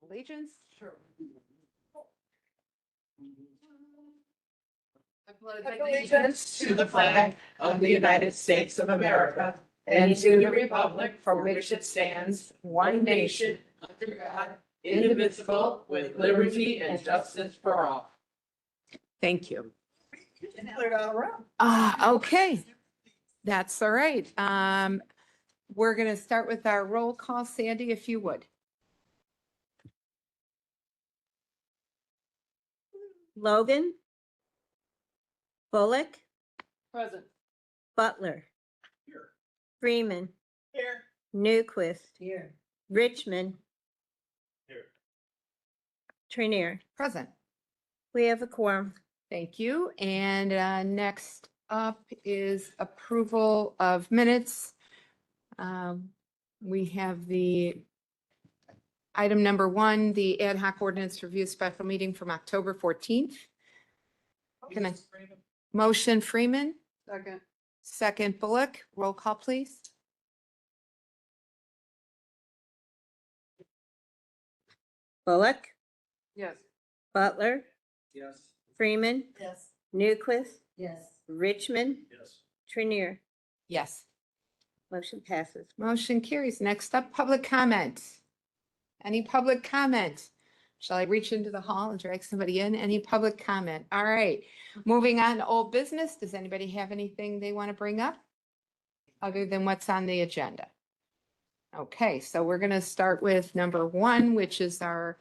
allegiance. Sure. I pledge Allegiance to the flag of the United States of America and to the republic for which it stands, one nation, under God, indivisible, with liberty and justice for all. Thank you. Cleared all around. Okay, that's all right. We're going to start with our roll call. Sandy, if you would. Logan. Bullock, Present. Butler, Here. Freeman, Here. Newquist, Here. Richmond, Here. Trinier. Present. We have a quorum. Thank you. And next up is approval of minutes. We have the item number 1, the ad hoc ordinance review special meeting from October 14th. Can I- Motion Freeman, Second. second Bullock. Roll call, please. Bullock, Yes. Butler, Yes. Freeman, Yes. Newquist, Yes. Richmond, Yes. Trinier. Yes. Motion passes. Motion carries. Next up, public comment. Any public comment? Shall I reach into the hall and drag somebody in? Any public comment? All right. Moving on to old business. Does anybody have anything they want to bring up other than what's on the agenda? Okay, so we're going to start with number 1, which is our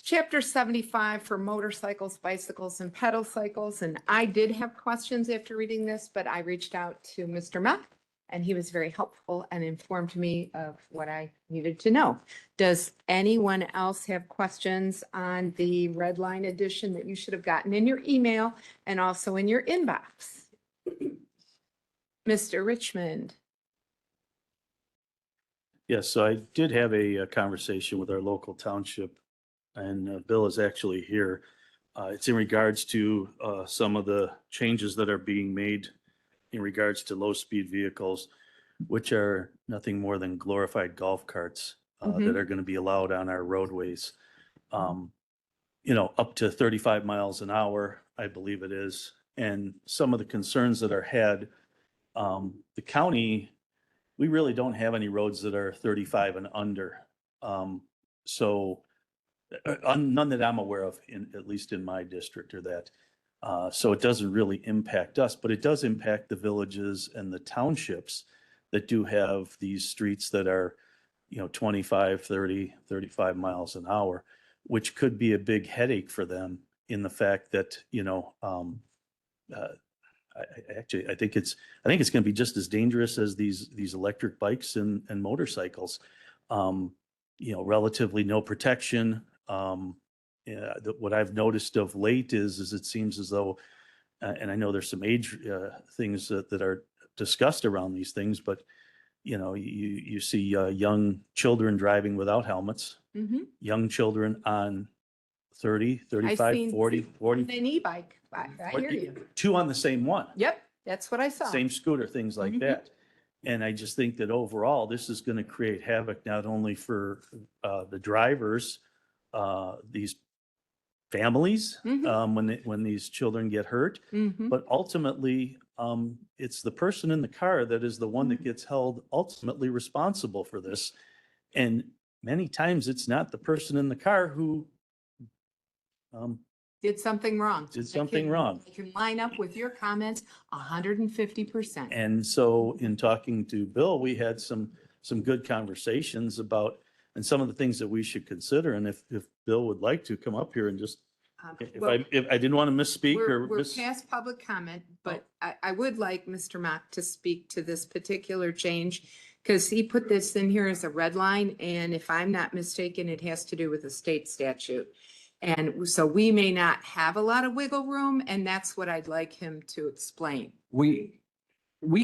Chapter 75 for motorcycles, bicycles, and pedal cycles. And I did have questions after reading this, but I reached out to Mr. Mack, and he was very helpful and informed me of what I needed to know. Does anyone else have questions on the red line edition that you should have gotten in your email and also in your inbox? Mr. Richmond. Yes, so I did have a conversation with our local township, and Bill is actually here. It's in regards to some of the changes that are being made in regards to low-speed vehicles, which are nothing more than glorified golf carts that are going to be allowed on our roadways. Up to 35 miles an hour, I believe it is. And some of the concerns that are had, the county, we really don't have any roads that are 35 and under. None that I'm aware of, at least in my district, or that. So it doesn't really impact us, but it does impact the villages and the townships that do have these streets that are, 25, 30, 35 miles an hour, which could be a big headache for them in the fact that, I think it's going to be just as dangerous as these electric bikes and motorcycles. Relatively no protection. What I've noticed of late is it seems as though, and I know there's some age things that are discussed around these things, but you see young children driving without helmets, young children on 30, 35, 40. An e-bike. I hear you. 2 on the same one. Yep, that's what I saw. Same scooter, things like that. And I just think that overall, this is going to create havoc not only for the drivers, these families, when these children get hurt, but ultimately, it's the person in the car that is the one that gets held ultimately responsible for this. And many times, it's not the person in the car who did something wrong. wrong. I can line up with your comments 150%. And so in talking to Bill, we had some good conversations about, and some of the things that we should consider. And if Bill would like to come up here and just, if I didn't want to misspeak we're past public comment, but I would like Mr. Mock to speak to this particular change, because he put this in here as a red line. And if I'm not mistaken, it has to do with a state statute. And so we may not have a lot of wiggle room, and that's what I'd like him to explain. We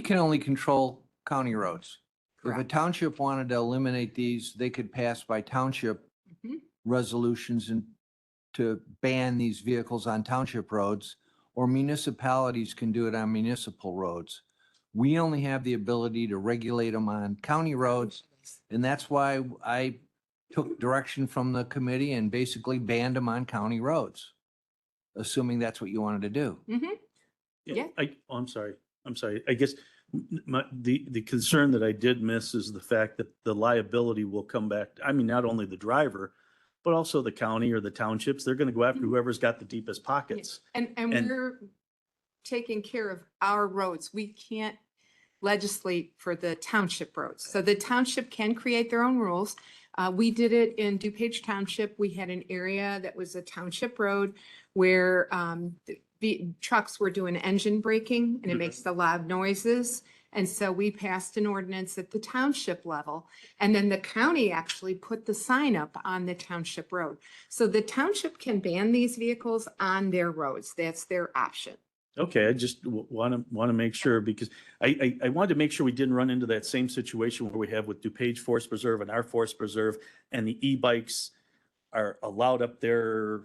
can only control county roads. If a Correct. township wanted to eliminate these, they could pass by township resolutions and to ban these vehicles on township roads, or municipalities can do it on municipal roads. We only have the ability to regulate them on county roads. And that's why I took direction from the committee and basically banned them on county roads, assuming that's what you wanted to do. Yeah. I'm sorry. I guess the concern that I did miss is the fact that the liability will come back. I mean, not only the driver, but also the county or the townships. They're going to go after whoever's got the deepest pockets. And And- we're taking care of our roads. We can't legislate for the township roads. So the township can create their own rules. We did it in DuPage Township. We had an area that was a township road where the trucks were doing engine braking and it Mhm. makes the loud noises. And so we passed an ordinance at the township level. And then the county actually put the sign up on the township road. So the township can ban these vehicles on their roads. That's their option. Okay, I just want to make sure because I wanted to make sure we didn't run into that same situation where we have with DuPage Forest Preserve and our Forest Preserve and the e-bikes are allowed up there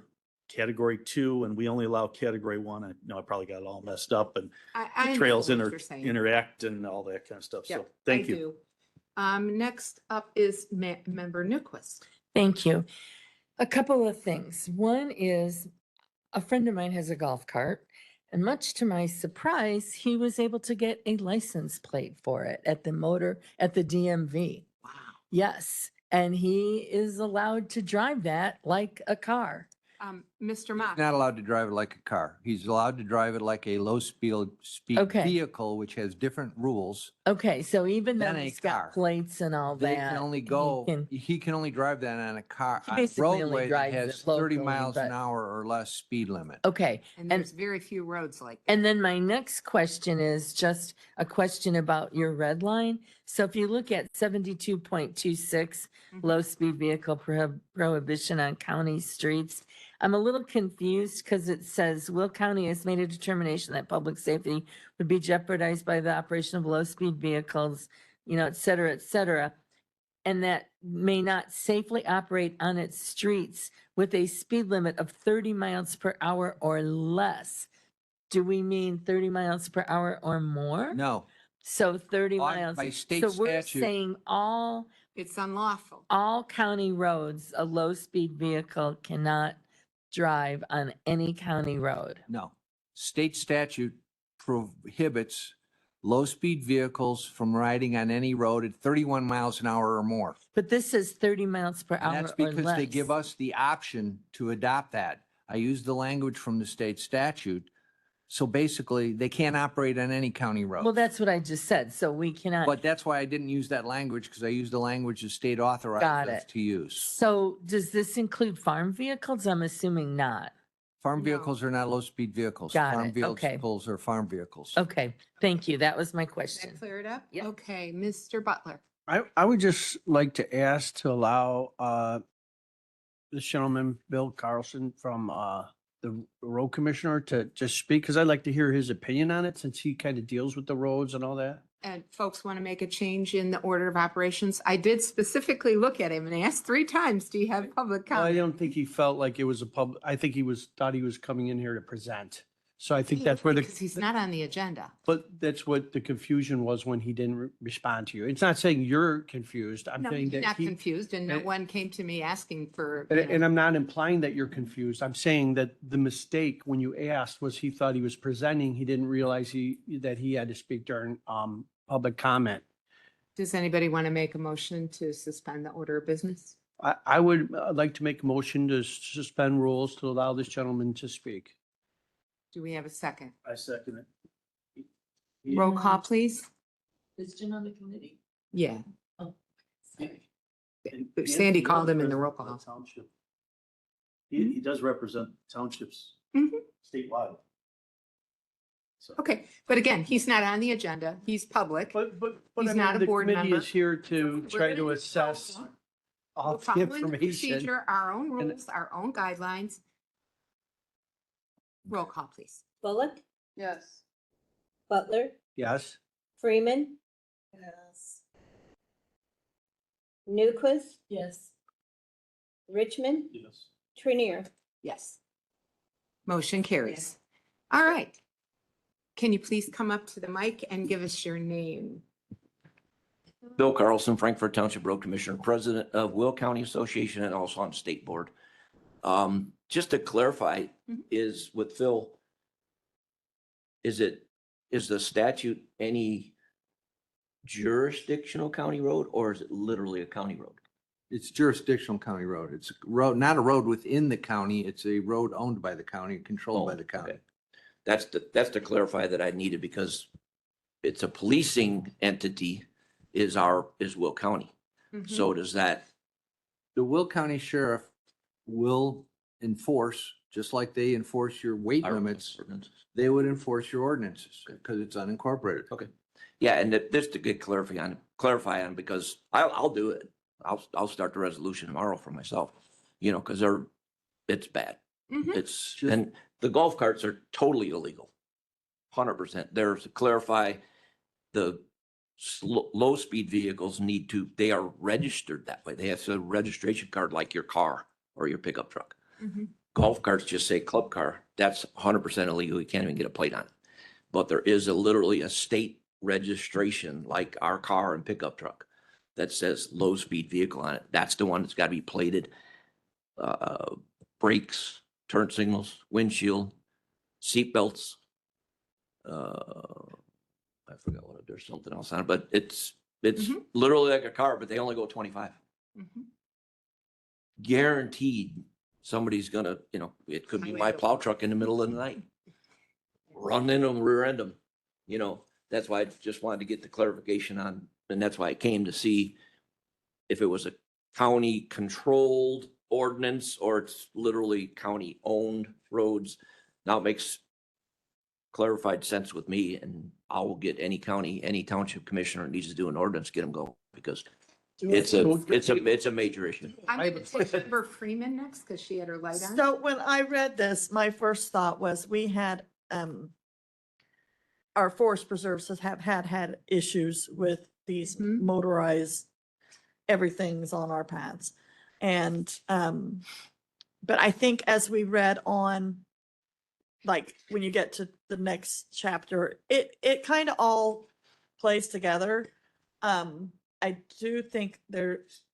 category 2 and we only allow category 1. I know I probably got it all messed up and I trails understand what you're saying. interact and all that kind of stuff. Yep, So thank I you. do. Next up is Member Newquist. Thank you. A couple of things. One is a friend of mine has a golf cart, and much to my surprise, he was able to get a license plate for it at the DMV. Wow. Yes, and he is allowed to drive that like a car. Mr. Mock. Not allowed to drive it like a car. He's allowed to drive it like a low speed Okay. vehicle, which has different rules. Okay, so even though Than a he's car. got plates and all They that. can only he go, can- he can only drive that on a car, He on a basically only roadway that drives has it 30 locally, miles an but- hour or less speed limit. Okay, And there's very few roads like that. and then my next question is just a question about your red line. So if you look at 72.26, Mhm. low-speed vehicle prohibition on county streets, I'm a little confused because it says, Will County has made a determination that public safety would be jeopardized by the operation of low-speed vehicles, et cetera, and that may not safely operate on its streets with a speed limit of 30 miles per hour or less. Do we mean 30 miles per hour or more? No, So 30 By- miles. by state So we're statute- saying all It's unlawful. county roads, a low-speed vehicle cannot drive on any county road. no. State statute prohibits low-speed vehicles from riding on any road at 31 miles an hour or more. But this says 30 miles per And hour that's or because less. they give us the option to adopt that. I use the language from the state statute. So basically, they can't operate on any county road. Well, that's what I just said. So we cannot. But that's why I didn't use that language, because I used the language the state Got authorized us it. to use. So does this include farm vehicles? I'm assuming not. Farm No. vehicles are not low-speed vehicles. Got Farm it. Okay. vehicles are farm vehicles. Okay, thank you. That was my Does question. that clear it up? Yep. Okay, Mr. Butler. I would just like to ask to allow this gentleman, Bill Carlson from the road commissioner to just speak, because I'd like to hear his opinion on it since he kind of deals with the roads and all that. And folks want to make a change in the order of operations. I did specifically look at him and asked 3 times, do you have public Well, I comment? don't think he felt like it was a public, I think thought he was coming in here to present. So I think that's where Because he's not on the agenda. but that's what the confusion was when he didn't respond to you. It's not saying you're confused. I'm No, saying he's that not he. confused and no and- one came to me asking for, And I'm not implying that you're confused. I'm saying that the mistake when you asked was he thought he was presenting. He didn't realize that he had to speak during public comment. does anybody want to make a motion to suspend the order of business? I would like to make a motion to suspend rules to allow this gentleman to speak. Do we have a second? I second it. Roll call, please. Is Jim on the committee? Yeah. Oh. And Sandy he called does him in the roll represent call. Township. He does represent townships Mhm. statewide. So. Okay, but again, he's not on the agenda. He's public. But I He's mean, not a the board committee member. is here to We're try gonna to do assess both. all We're the following the information. procedure, our own and- rules, our own guidelines. Roll call, please. Bullock, Yes. Butler, Yes. Freeman, Yes. Newquist, Yes. Richmond, Yes. Trinier. Yes. Motion carries. All right. Can you please come up to the mic and give us your name? Bill Carlson, Frankfurt Township Road Commissioner, President of Will County Association, and also on state board. Just to clarify, Mhm. is with Phil, is the statute any jurisdictional county road, or is it literally a county road? It's jurisdictional county road. It's a road, not a road within the county. It's a road owned by the county, controlled by the county. Okay. That's to clarify that I needed, because it's a policing entity is Will County. Mhm. So does that, The Will County Sheriff will enforce, just like they enforce your weight our limits, ordinances? they would enforce your ordinances because it's unincorporated. Okay. Yeah, and just to get clarify on, because I'll do it. I'll start the resolution tomorrow for myself, because it's bad. Mhm. It's, Just- and the golf carts are totally illegal. 100%. There's to clarify, the low speed vehicles they are registered that way. They have a registration card like your car or your pickup truck. Mhm. Golf carts just say club car. That's 100% illegal. You can't even get a plate on it. But there is literally a state registration like our car and pickup truck that says low speed vehicle on it. That's the one that's got to be plated. Brakes, turn signals, windshield, seat belts. I forgot there's something else on it, but it's Mhm. literally like a car, but they only go 25. Mhm. Guaranteed somebody's gonna, it could be my plow truck in the middle of the night. Run in them, rear end them, that's why I just wanted to get the clarification on, and that's why I came to see if it was a county controlled ordinance or it's literally county owned roads. Now it makes clarified sense with me, and I will get any county, any township commissioner that needs to do an ordinance, get them going, because it's a major issue. I'm going to take Member Freeman next because she had her light on. So when I read this, my first thought was we had, our forest preserves have had issues with these Mhm. motorized everything's on our paths. And, but I think as we read on, like when you get to the next chapter, it kind of all plays together. I do think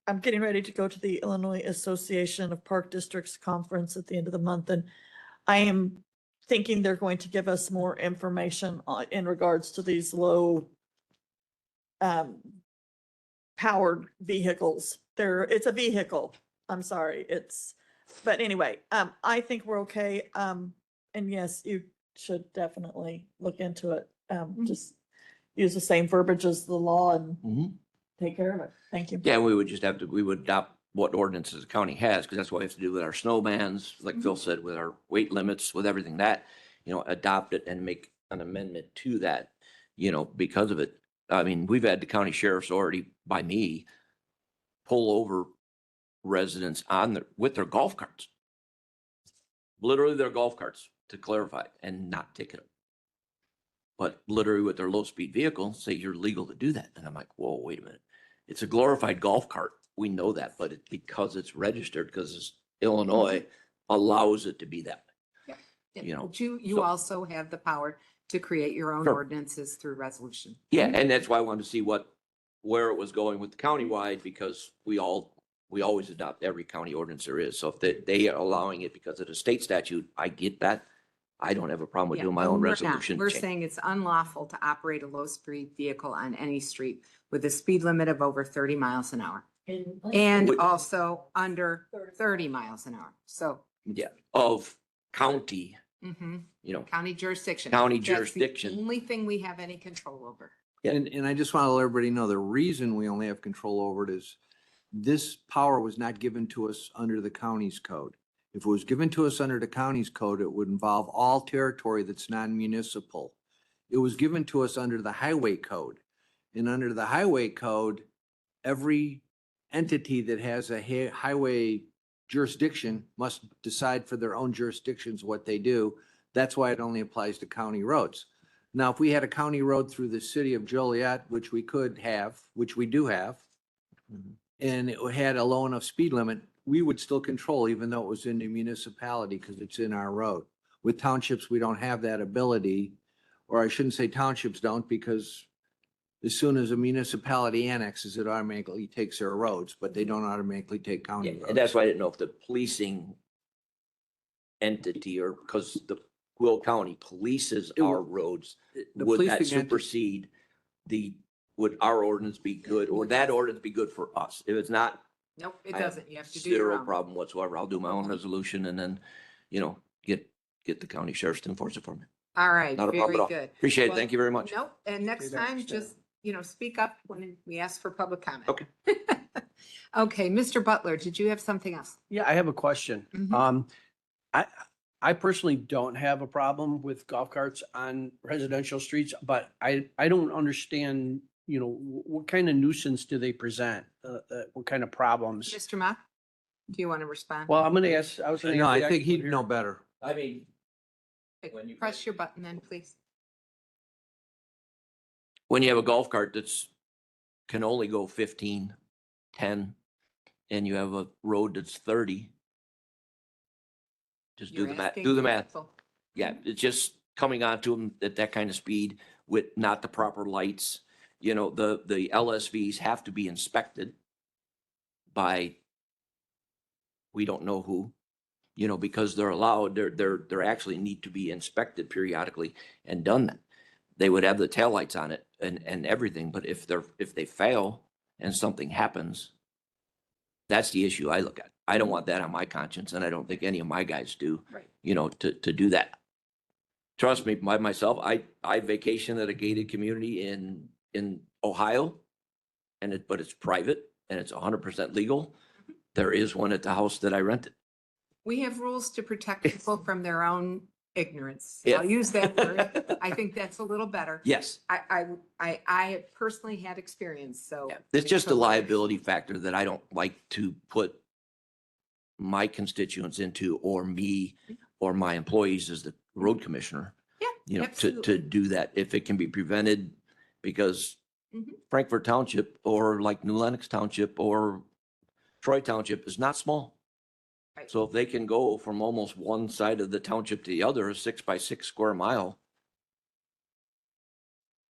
I'm getting ready to go to the Illinois Association of Park Districts Conference at the end of the month, and I am thinking they're going to give us more information in regards to these low powered vehicles. It's a vehicle. I'm sorry. But anyway, I think we're okay. And yes, you should definitely look into it. Just use the same verbiage as the law and Mhm. take care of it. Thank you. Yeah, we would adopt what ordinances the county has, because that's what we have to do with our snow bans, like Phil said, with our weight limits, with everything that, adopt it and make an amendment to that, because of it. I mean, we've had the county sheriffs already, by me, pull over residents with their golf carts. Literally their golf carts, to clarify, and not ticket them. But literally with their low speed vehicle, say you're legal to do that. And I'm like, whoa, wait a minute. It's a glorified golf cart. We know that, but because it's registered, because Illinois allows it to be that way. But you so- also have the power to create your own Sure. ordinances through resolution. Yeah, and that's why I wanted to see where it was going with the countywide, because we always adopt every county ordinance there is. So if they are allowing it because of the state statute, I get that. I don't have a problem with Yeah, doing my and own we're not. resolution. We're change. saying it's unlawful to operate a low speed vehicle on any street with a speed limit of over 30 miles an hour and Would- also under 30 miles an hour. So, Yeah, of county, mhm, you know, county jurisdiction. County That's the jurisdiction. only thing we have any control over. Yeah. And I just want to let everybody know the reason we only have control over it is this power was not given to us under the county's code. If it was given to us under the county's code, it would involve all territory that's non-municipal. It was given to us under the highway code. And under the highway code, every entity that has a highway jurisdiction must decide for their own jurisdictions what they do. That's why it only applies to county roads. Now, if we had a county road through the city of Joliet, which we could have, which we do have, Mhm. and it had a low enough speed limit, we would still control even though it was in the municipality because it's in our road. With townships, we don't have that ability, or I shouldn't say townships don't, because as soon as a municipality annexes, it automatically takes their roads, but they don't automatically take county Yeah, roads. and that's why I didn't know if the policing entity or because the Will County polices It our would- roads, The would that policing entity- supersede would our ordinance be good or that ordinance be good for us? If it's not, Nope, it I have doesn't. You have to do your zero own. problem whatsoever. I'll do my own resolution and then, get the county sheriffs to enforce it for me. All right, Not a problem very at all. good. Appreciate it. Well, Thank you very much. Nope, and next Okay, time, that's just, speak up when we ask for public comment. Okay. Okay, Mr. Butler, did you have something else? Yeah, I have a question. Mhm. I personally don't have a problem with golf carts on residential streets, but I don't understand, what kind of nuisance do they present? What kind of problems? Mr. Mock, do you want to respond? Well, I'm gonna ask, I was gonna. No, ask I the think expert he'd here. know better. I mean, when you- Press your button then, please. when you have a golf cart can only go 15, 10, and you have a road that's 30. Just do You're the math, asking do the for math. people. Yeah, it's just coming onto them at that kind of speed with not the proper lights. The LSVs have to be inspected by, we don't know who, because they're allowed, they're actually need to be inspected periodically and done that. They would have the taillights on it and everything, but if they fail and something happens, that's the issue I look at. I don't want that on my conscience, and I don't think any of my guys do. Right. To do that. Trust me, myself, I vacation at a gated community in Ohio, but it's private and it's 100% legal. There is one at the house that I rented. We have rules to protect people from their own ignorance. Yeah. I'll use that word. I think that's a little better. Yes. I personally had experience, so. Yeah. It's just a liability factor that I don't like to put my constituents into, or me, or my employees as the road commissioner. Yeah, To absolutely. do that if it can be prevented, because Mhm. Frankfurt Township or like New Lenox Township or Troy Township is not small. Right. So if they can go from almost one side of the township to the other, a 6 by 6 square mile,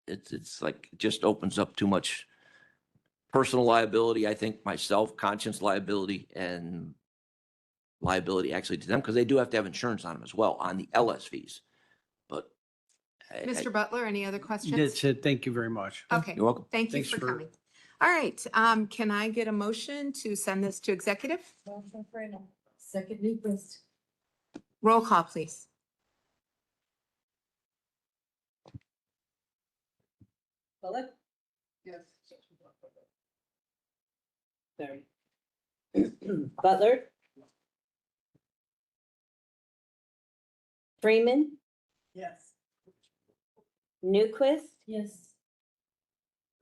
it's like, it just opens up too much personal liability, I think, myself, conscience liability, and liability actually to them, because they do have to have insurance on them as well, on the LSVs. But Mr. Butler, any other questions? That's it. Thank you very much. Okay, you're welcome. thank you Thanks for for- coming. All right, can I get a motion to send this to executive? Second Newquist. Roll call, please. Bullock, Yes. sorry. Butler. Freeman, Yes. Newquist, Yes.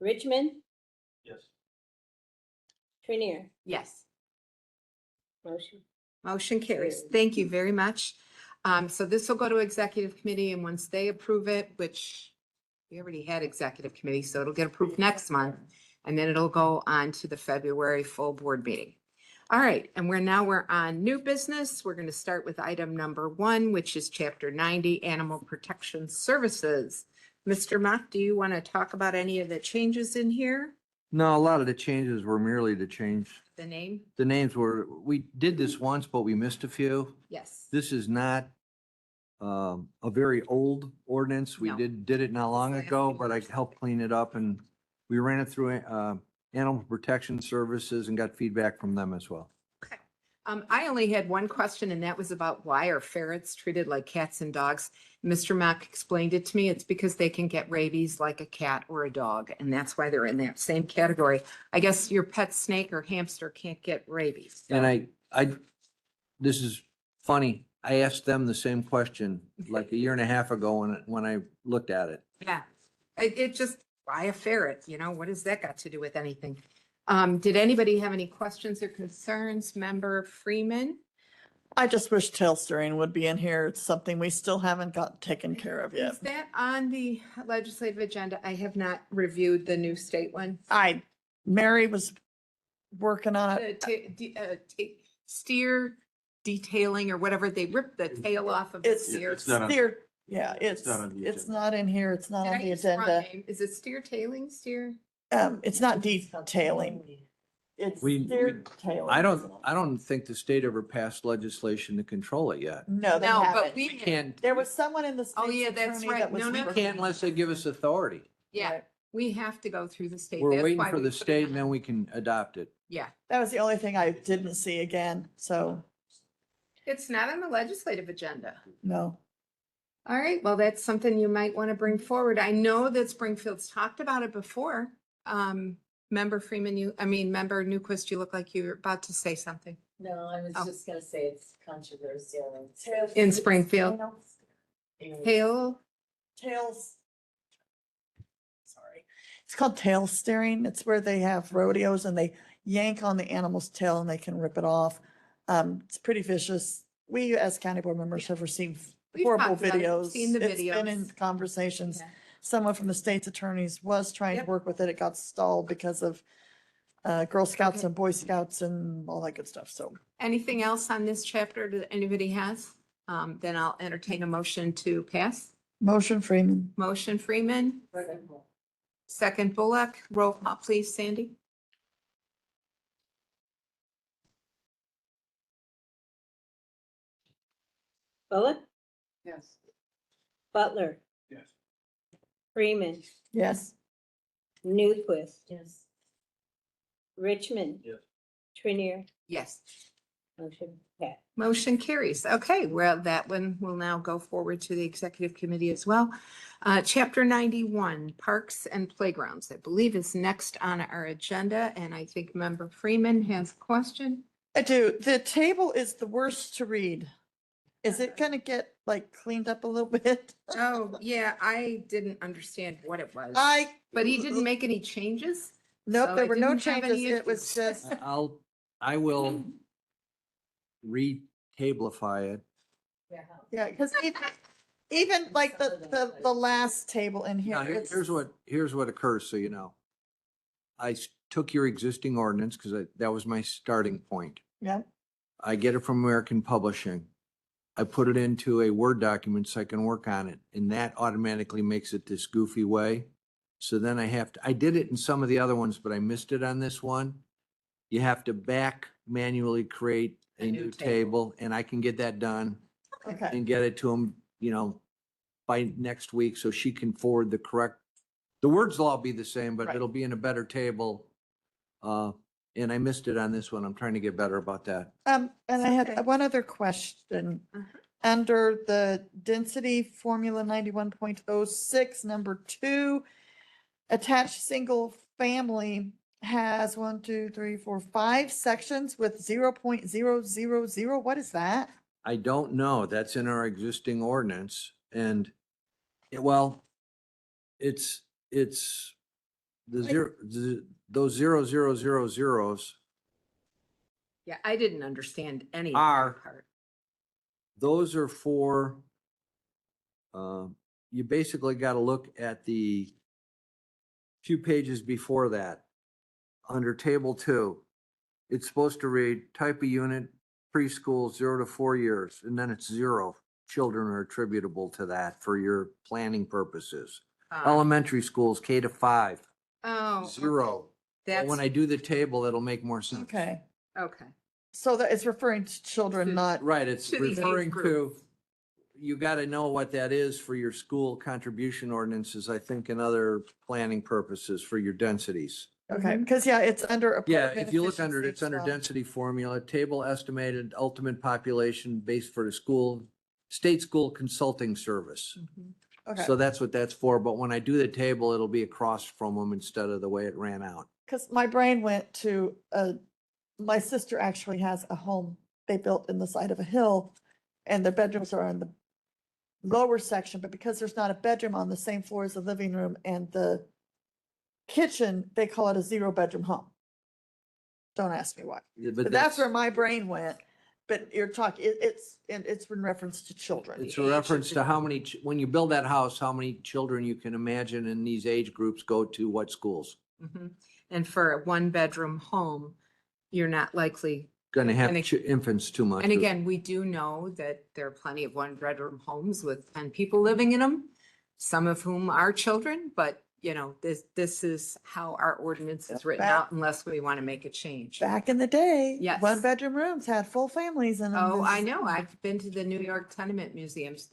Richmond, Yes. Trinier. Yes. Motion. Motion carries. Thank you very much. So this will go to executive committee, and once they approve it, which we already had executive committee, so it'll get approved next month. And then it'll go on to the February full board meeting. All right, and we're on new business. We're going to start with item number 1, which is chapter 90, Animal Protection Services. Mr. Mock, do you want to talk about any of the changes in here? No, a lot of the changes were merely to change. The name? The names we did this once, but we missed a few. Yes. This is not a very old ordinance. We No. did it not long It's ago, last but I year's. helped clean it up, and we ran it through Animal Protection Services and got feedback from them as well. Okay. I only had one question, and that was about why are ferrets treated like cats and dogs? Mr. Mack explained it to me. It's because they can get rabies like a cat or a dog, and that's why they're in that same category. I guess your pet snake or hamster can't get rabies. And this is funny. I asked them the same question like a year and a half ago when I looked at it. Yeah, it just, why a ferret? What has that got to do with anything? Did anybody have any questions or concerns? Member Freeman? I just wish tail steering would be in here. It's something we still haven't got taken care of yet. Is that on the legislative agenda? I have not reviewed the new state one. Mary was working on The it. steer detailing or whatever, they rip the tail off of the It's steer. steer, Yeah, it's not on the it's agenda. not in here. It's not Did on I the use the wrong agenda. name? Is it steer tailing, steer? It's not detailing. It's We- steer tailing. I don't think the state ever passed legislation to control it yet. No, they No, but haven't. we Can't, There was someone in the Oh, state's yeah, that's attorney right. that was. No, no, we no. can't unless they give us authority. Yeah, Right. we have to go through the state. We're That's waiting why for we the put it state and on. then we can adopt it. Yeah, That was the only thing I didn't see again, so, it's not on the legislative agenda. no. All right, well, that's something you might want to bring forward. I know that Springfield's talked about it before. Member Freeman, Member Newquist, you look like you're about to say something. No, I was Oh. just gonna say it's controversial. In Springfield. Hail, Tails. Sorry. It's called tail steering. It's where they have rodeos and they yank on the animal's tail and they can rip it off. It's pretty vicious. We, as county board members, have received We've horrible talked about it, videos. seen the It's been in videos. conversations. Yeah. Someone from the state's attorneys was trying to Yep. work with it. It got stalled because of Girl Scouts Okay. and Boy Scouts and all that good stuff. So anything else on this chapter that anybody has? Then I'll entertain a motion to pass. motion Freeman. Motion Freeman, second Bullock, roll call please, Sandy. Bullock, Yes. Butler, Yes. Freeman, Yes. Newquist, Yes. Richmond. Yes. Trinier, Yes. motion passed. Motion carries. Okay, well, that one will now go forward to the executive committee as well. Chapter 91, Parks and Playgrounds, I believe is next on our agenda, and I think Member Freeman has a question. I do. The table is the worst to read. Is it gonna get like cleaned up a little bit? Oh, yeah, I didn't understand what it was. But he didn't make any changes? Nope, so there I were no didn't have changes. any It was issues. just, I will re-tablify it. yeah, because even like the last table in here. Now, here's what occurs, so you know. I took your existing ordinance because that was my starting point. Yeah, I get it from American Publishing. I put it into a Word document so I can work on it, and that automatically makes it this goofy way. So then I did it in some of the other ones, but I missed it on this one. You have to back manually create a new table, and I can get that done okay. and get it to them, by next week, so she can forward the words will all be the same, but Right. it'll be in a better table. And I missed it on this one. I'm trying to get better about that. And I Okay. had one other question. Uh-huh. Under the density formula 91.06, number 2, attached single family has 1, 2, 3, 4, 5 sections with 0.000. What is that? I don't know. That's in our existing ordinance and, it's those 0.000. Yeah, I didn't understand any of Are- that part. Those are for, you basically got to look at the few pages before that. Under table 2, it's supposed to read type of unit, preschool 0 to 4 years, and then it's 0 children are attributable to that for your planning purposes. Elementary schools, K to 5, Oh. 0. But That's, when I do the table, it'll make more sense. Okay, okay. so that it's referring to children, not, Right, it's To the age referring group. to, you got to know what that is for your school contribution ordinances, I think, and other planning purposes for your densities. okay, because yeah, it's under. Yeah, appropriate if you look under it, efficiency it's under stuff. density formula, table estimated ultimate population based for the school, state school consulting service. Mhm. Okay, So that's what that's for, but when I do the table, it'll be across from them instead of the way it ran out. because my brain went to, my sister actually has a home they built in the side of a hill and their bedrooms are in the lower section, but because there's not a bedroom on the same floor as the living room and the kitchen, they call it a 0-bedroom home. Don't ask me why, but that's where my brain went. But you're talking, it's in reference to children. It's a reference to how many, when you build that house, how many children you can imagine in these age groups go to what schools. Mhm. And for a 1-bedroom home, you're not likely gonna have And infants too much. And again, we do know that there are plenty of one-bedroom homes with 10 people living in them, some of whom are children, but you know, this is how our ordinance is written Back- out unless we want to make a change. Back in the day, Yes. one-bedroom rooms had full families in them. Oh, I know. I've been to the New York Tenement Museums.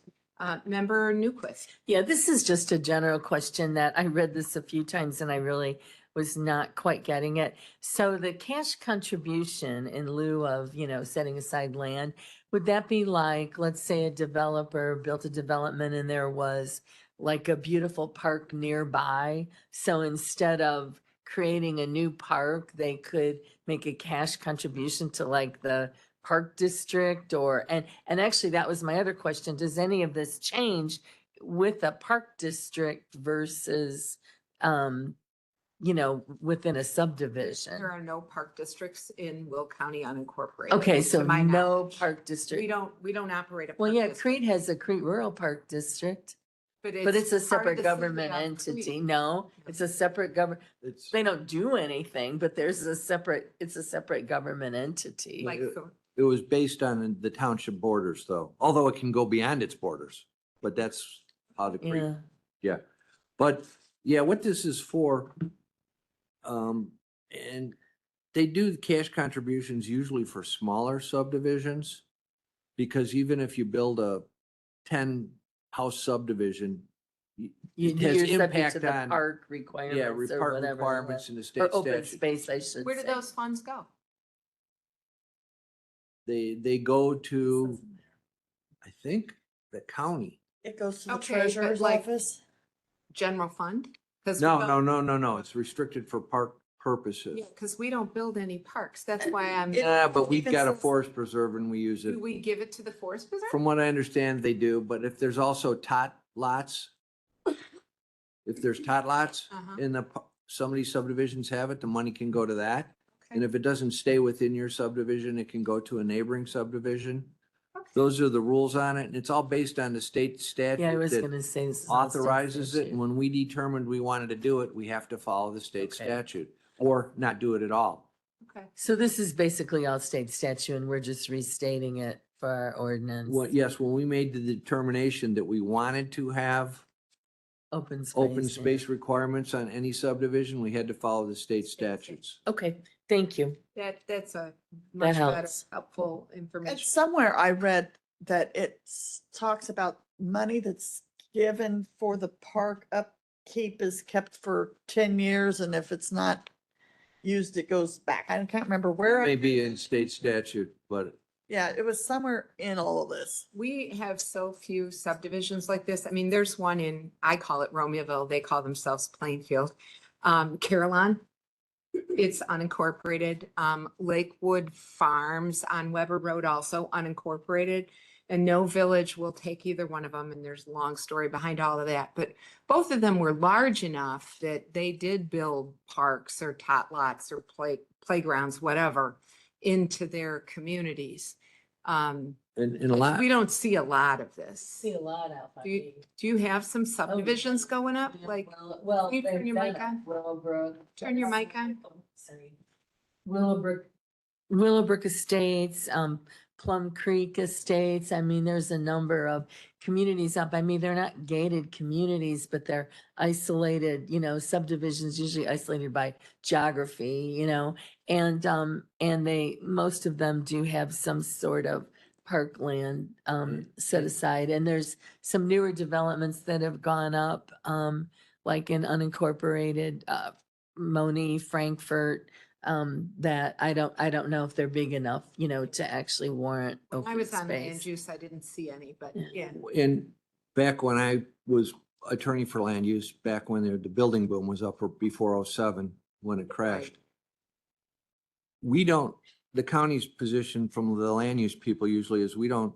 Member Newquist. Yeah, this is just a general question that I read this a few times and I really was not quite getting it. So the cash contribution in lieu of, setting aside land, would that be like, let's say a developer built a development and there was like a beautiful park nearby? So instead of creating a new park, they could make a cash contribution to like the park district and actually that was my other question. Does any of this change with a park district versus, within a subdivision? There are no park districts in Will County unincorporated. Okay, to so my no knowledge. park district. We don't operate a. Well, park yeah, district, Crete has a Crete Rural Park District, but it's a part of the separate city government of entity. Crete. No, it's a separate government. It's, They don't do anything, but it's a separate government entity. Like, it was based on the township borders though, although it can go beyond its borders, but that's how the Creek. Yeah. Yeah, but yeah, what this is for, and they do the cash contributions usually for smaller subdivisions. Because even if you build a 10-house subdivision, it has You're subject to impact the on, park yeah, requirements or park whatever. requirements in the Or state open statute. space, I should where do say. those funds go? They go to, I think, the county. It goes to the Okay, but treasurer's like- office. General fund? Because No, it's restricted for park purposes. Yeah, because we don't build any parks. That's why I'm, It- Yeah, but we've even got a says- forest preserve and we use it. do we give it to the forest preserve? From what I understand, they do, but if there's also tot lots, if there's tot lots Uh-huh. in some of these subdivisions have it, the money can go to that. And Okay. if it doesn't stay within your subdivision, it can go to a neighboring subdivision. Okay. Those are the rules on it, and it's all based on the state Yeah, I statute was that gonna say. This is all state authorizes it. statute. And when we determined we wanted to do it, we have to follow the state Okay. statute or not do it at all. Okay. So this is basically all state statute and we're just restating it for our ordinance. Well, yes, when we made the determination that we wanted to have Open space. open yeah. space requirements on any subdivision, we had to follow the state statutes. Okay, thank you. That's a much better, helps. helpful And information. somewhere I read that it talks about money that's given for the park upkeep is kept for 10 years, and if it's not used, it goes back. I can't remember where. Maybe in state statute, but Yeah, it was somewhere in all of this. We have so few subdivisions like this. I mean, there's one in, I call it Romeoville, they call themselves Plainfield. Carillon, it's unincorporated. Lakewood Farms on Weber Road also unincorporated. And no village will take either one of them, and there's a long story behind all of that. But both of them were large enough that they did build parks or tot lots or playgrounds, whatever, into their communities. and a lot, We don't see a lot of this. See a lot out by Do you- me. Do you have some subdivisions going up? Like, Well, Can you turn they've your done mic it. on? Willowbrook. Turn your mic on. Oh, sorry. Willowbrook Estates, Plum Creek Estates. I mean, there's a number of communities up. I mean, they're not gated communities, but they're isolated, subdivisions, usually isolated by geography, and most of them do have some sort of parkland set aside. And there's some newer developments that have gone up, like in unincorporated Moni, Frankfurt, that I don't know if they're big enough, to actually warrant I open was on land space. use, I didn't see any, but Yeah. yeah. and back when I was attorney for land use, back when the building boom was up before '07, when it crashed. We don't, the county's position from the land use people usually is we don't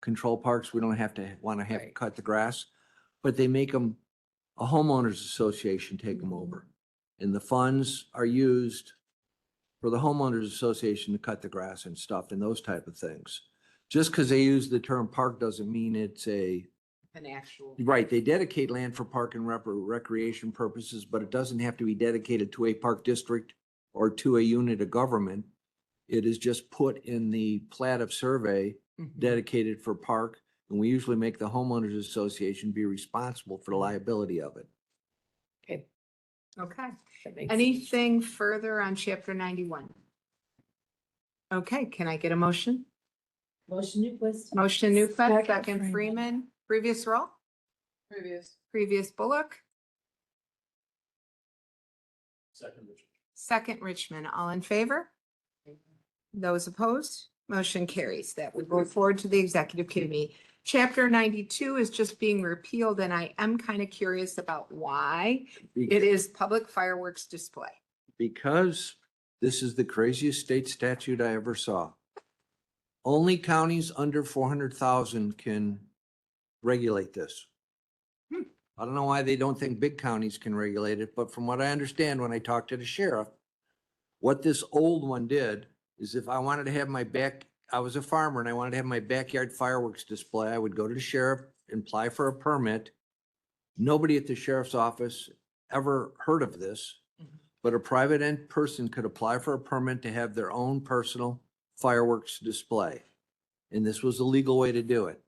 control parks. We don't have to Right. cut the grass, but they make them, a homeowners association take them over. And the funds are used for the homeowners association to cut the grass and stuff and those type of things. Just because they use the term park doesn't mean it's a, An actual. right, they dedicate land for park and recreation purposes, but it doesn't have to be dedicated to a park district or to a unit of government. It is just put in the plat of survey Mhm. dedicated for park. And we usually make the homeowners association be responsible for the liability of it. Okay. Okay. That makes sense. Anything further on chapter 91? Okay, can I get a motion? Motion Newquist. Motion Newfest, Second second Freeman. Freeman, previous roll, previous Bullock, second Richmond, all in favor? Those opposed? Motion carries. That would go forward to the executive committee. Chapter 92 is just being repealed, and I am kind of curious about why. It is public fireworks display. Because this is the craziest state statute I ever saw. Only counties under 400,000 can regulate this. Hmm. I don't know why they don't think big counties can regulate it, but from what I understand, when I talked to the sheriff, what this old one did is if I wanted to have I was a farmer and I wanted to have my backyard fireworks display, I would go to the sheriff and apply for a permit. Nobody at the sheriff's office ever heard of this, but a private end person could apply for a permit to have their own personal fireworks display. And this was a legal way to do it.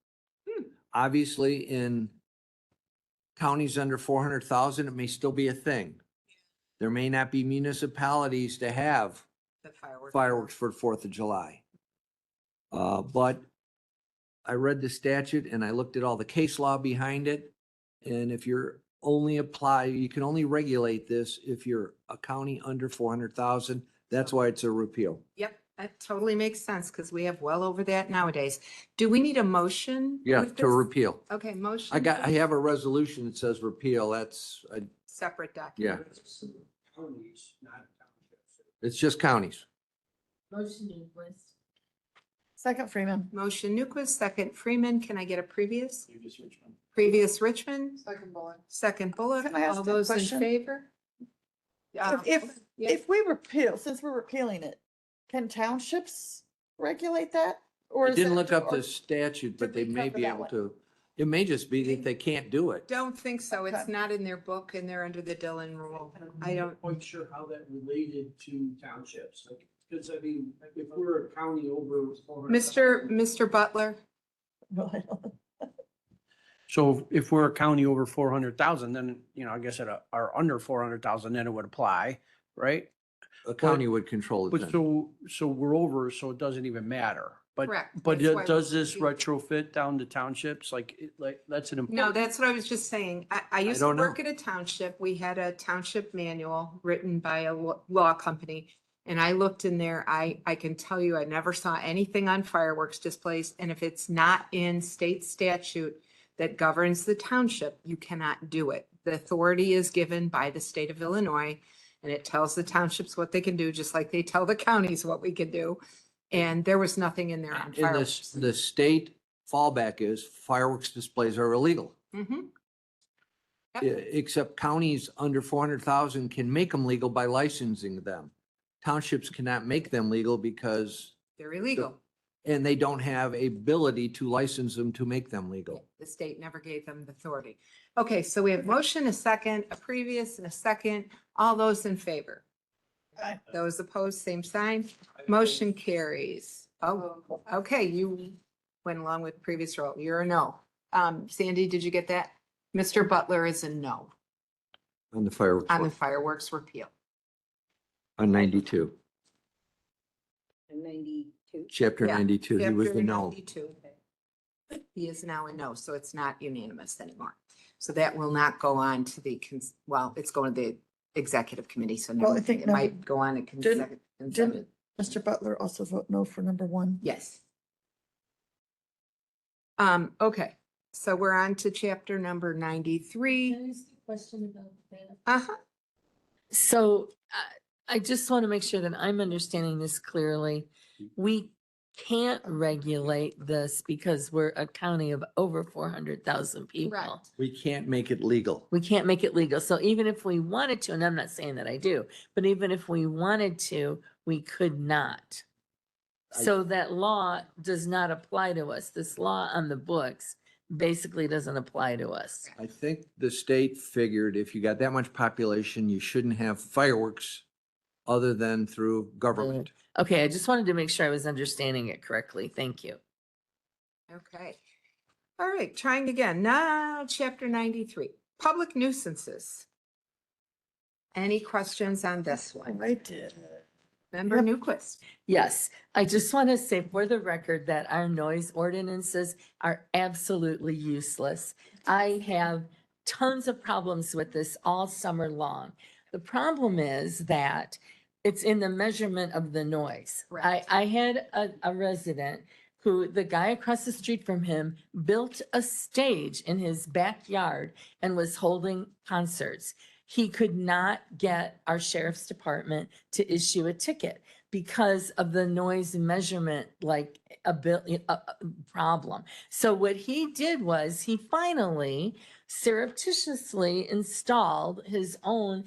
Obviously, in counties under 400,000, it may still be a thing. There may not be municipalities to have The fireworks. fireworks for the 4th of July. But I read the statute and I looked at all the case law behind it. And if you're you can only regulate this if you're a county under 400,000. That's why it's a repeal. Yep, that totally makes sense because we have well over that nowadays. Do we need a motion? Yeah, with to this? repeal. Okay, motion. I have a resolution that says repeal. Separate document. It's just counties. Motion Newquist. Second Freeman. Motion Newquist, second Freeman. Can I get a previous? Previous Richmond, Second Bullock. second Bullock. Can I ask All a those in question? favor? If we repeal, since we're repealing it, can townships regulate that? Or I is didn't it- look up or- the statute, but did they we may cover be that able one? to. It may just be that they can't do it. Don't think so. It's Okay. not in their book and they're under the Dillon rule. I don't, Quite sure how that related to townships, like, because I mean, if we're a county over. 400,000 Mr. Butler, So if we're a county over 400,000, then, I guess are under 400,000, then it would apply, right? A county would control it But then. so we're over, so it doesn't even matter. But, Correct. but That's why does we this repealed. retrofit down to townships? Like, that's an no, important. that's what I was just saying. I used to don't know. work at a township. We had a township manual written by a law company. And I looked in there, I can tell you, I never saw anything on fireworks displays. And if it's not in state statute that governs the township, you cannot do it. The authority is given by the state of Illinois. And it tells the townships what they can do, just like they tell the counties what we can do. And there was nothing in there on And fireworks. the state fallback is fireworks displays are illegal. Mhm. Except counties under 400,000 can make them legal by licensing them. Townships cannot make them legal because, They're illegal. and they don't have a ability to license them to make them legal. The state never gave them the authority. Okay, so we have motion, a second, a previous and a second. All those in favor? Aye. Those opposed, same sign. Motion carries. Oh, okay, you went along with previous roll. You're a no. Sandy, did you get that? Mr. Butler is a no On the fireworks, on the one. fireworks repeal. On 92, 92. chapter Yeah, 92, he was Chapter the no. 92. He is now a no, so it's not unanimous anymore. So that will not go on to the, well, it's going to the executive committee, so Well, I never, think it no, might go on a consent. Didn't Mr. Butler also vote no for number 1? Yes. Okay, so we're on to chapter number 93. Can I ask a question about that? Uh-huh. So I just want to make sure that I'm understanding this clearly. We can't regulate this because we're a county of over 400,000 people. Correct. We can't make it legal. We can't make it legal. So even if we wanted to, and I'm not saying that I do, but even if we wanted to, we could not. So that law does not apply to us. This law on the books basically doesn't apply to us. I think the state figured if you got that much population, you shouldn't have fireworks other than through government. Okay, I just wanted to make sure I was understanding it correctly. Thank you. Okay. All right, trying again. Now, chapter 93, public nuisances. Any questions on this one? I did. Member Newquist? Yes, I just want to say for the record that our noise ordinances are absolutely useless. I have tons of problems with this all summer long. The problem is that it's in the measurement of the noise. Correct. I had a resident who, the guy across the street from him, built a stage in his backyard and was holding concerts. He could not get our sheriff's department to issue a ticket because of the noise measurement, like a problem. So what he did was he finally surreptitiously installed his own,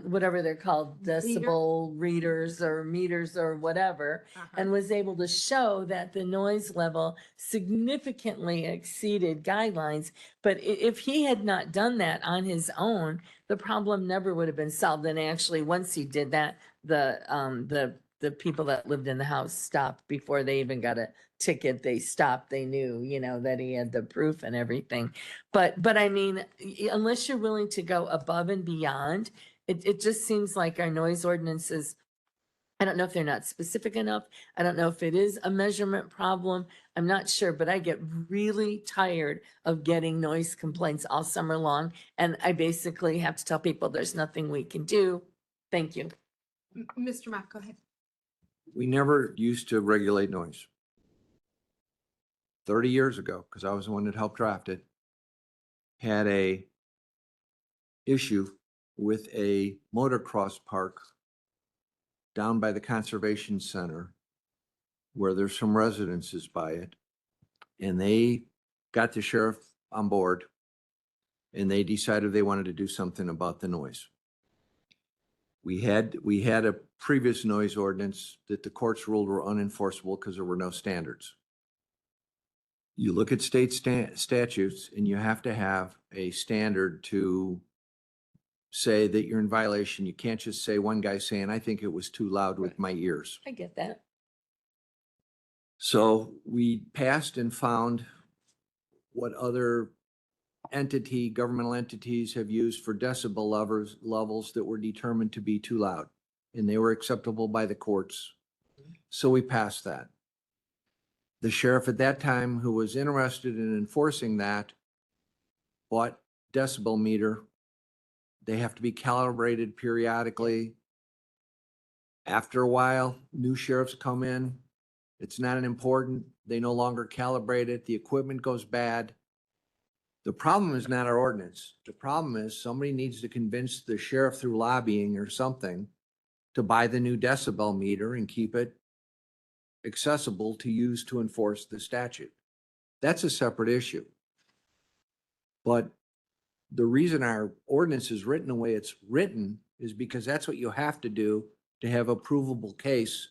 whatever they're called, decibel readers or meters or whatever, and was able to show that the noise level significantly exceeded guidelines. But if he had not done that on his own, the problem never would have been solved. And actually, once he did that, the people that lived in the house stopped before they even got a ticket. They stopped. They knew, that he had the proof and everything. But I mean, unless you're willing to go above and beyond, it just seems like our noise ordinances, I don't know if they're not specific enough. I don't know if it is a measurement problem. I'm not sure, but I get really tired of getting noise complaints all summer long. And I basically have to tell people there's nothing we can do. Thank you. Mr. Mock, go ahead. We never used to regulate noise. 30 years ago, because I was the one that helped draft it, had a issue with a motocross park down by the conservation center where there's some residences by it. And they got the sheriff on board and they decided they wanted to do something about the noise. We had a previous noise ordinance that the courts ruled were unenforceable because there were no standards. You look at state statutes and you have to have a standard to say that you're in violation. You can't just say one guy saying, I think it was too loud with my ears. I get that. So we passed and found what other governmental entities have used for decibel levels that were determined to be too loud, and they were acceptable by the courts. So we passed that. The sheriff at that time, who was interested in enforcing that, bought decibel meter. They have to be calibrated periodically. After a while, new sheriffs come in. It's not an important. They no longer calibrate it. The equipment goes bad. The problem is not our ordinance. The problem is somebody needs to convince the sheriff through lobbying or something to buy the new decibel meter and keep it accessible to use to enforce the statute. That's a separate issue. But the reason our ordinance is written the way it's written is because that's what you have to do to have a provable case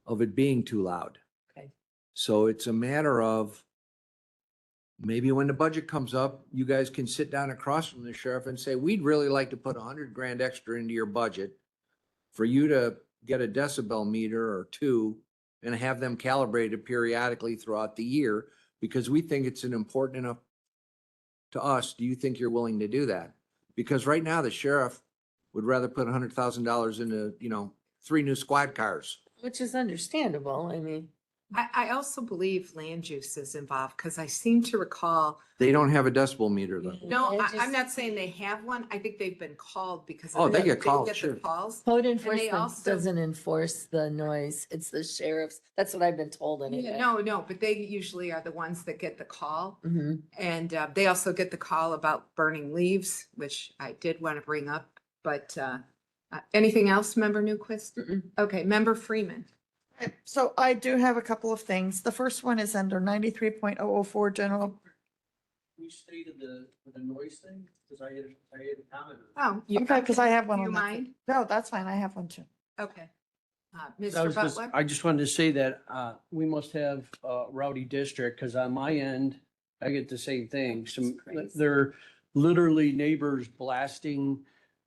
of it being too loud. Okay. So it's a matter of maybe when the budget comes up, you guys can sit down across from the sheriff and say, we'd really like to put $100,000 extra into your budget for you to get a decibel meter or two and have them calibrated periodically throughout the year because we think it's an important enough to us. Do you think you're willing to do that? Because right now the sheriff would rather put $100,000 into, 3 new squad cars. Which is understandable. I mean, I also believe land use is involved because I seem to recall, They don't have a decibel meter though. no, It I'm just- not saying they have one. I think they've been called because. Oh, of they the- get called, the sure. Calls. code they enforcement also- doesn't enforce the noise. It's the sheriff's. That's what I've been told anyway. No, but they usually are the ones that get the call. Mhm. And they also get the call about burning leaves, which I did want to bring up, but anything else, Member Newquist? Mm-mm. Okay, Member Freeman. So I do have a couple of things. The first one is under 93.004 general. We stated the noise thing, because I had a comment. Oh. Okay, because I have one Do you on that. mind? No, that's fine. I have one too. Okay. I Mr. Butler? I just wanted to say that we must have a rowdy district, because on my end, I get the same thing. Some, crazy. they're literally neighbors blasting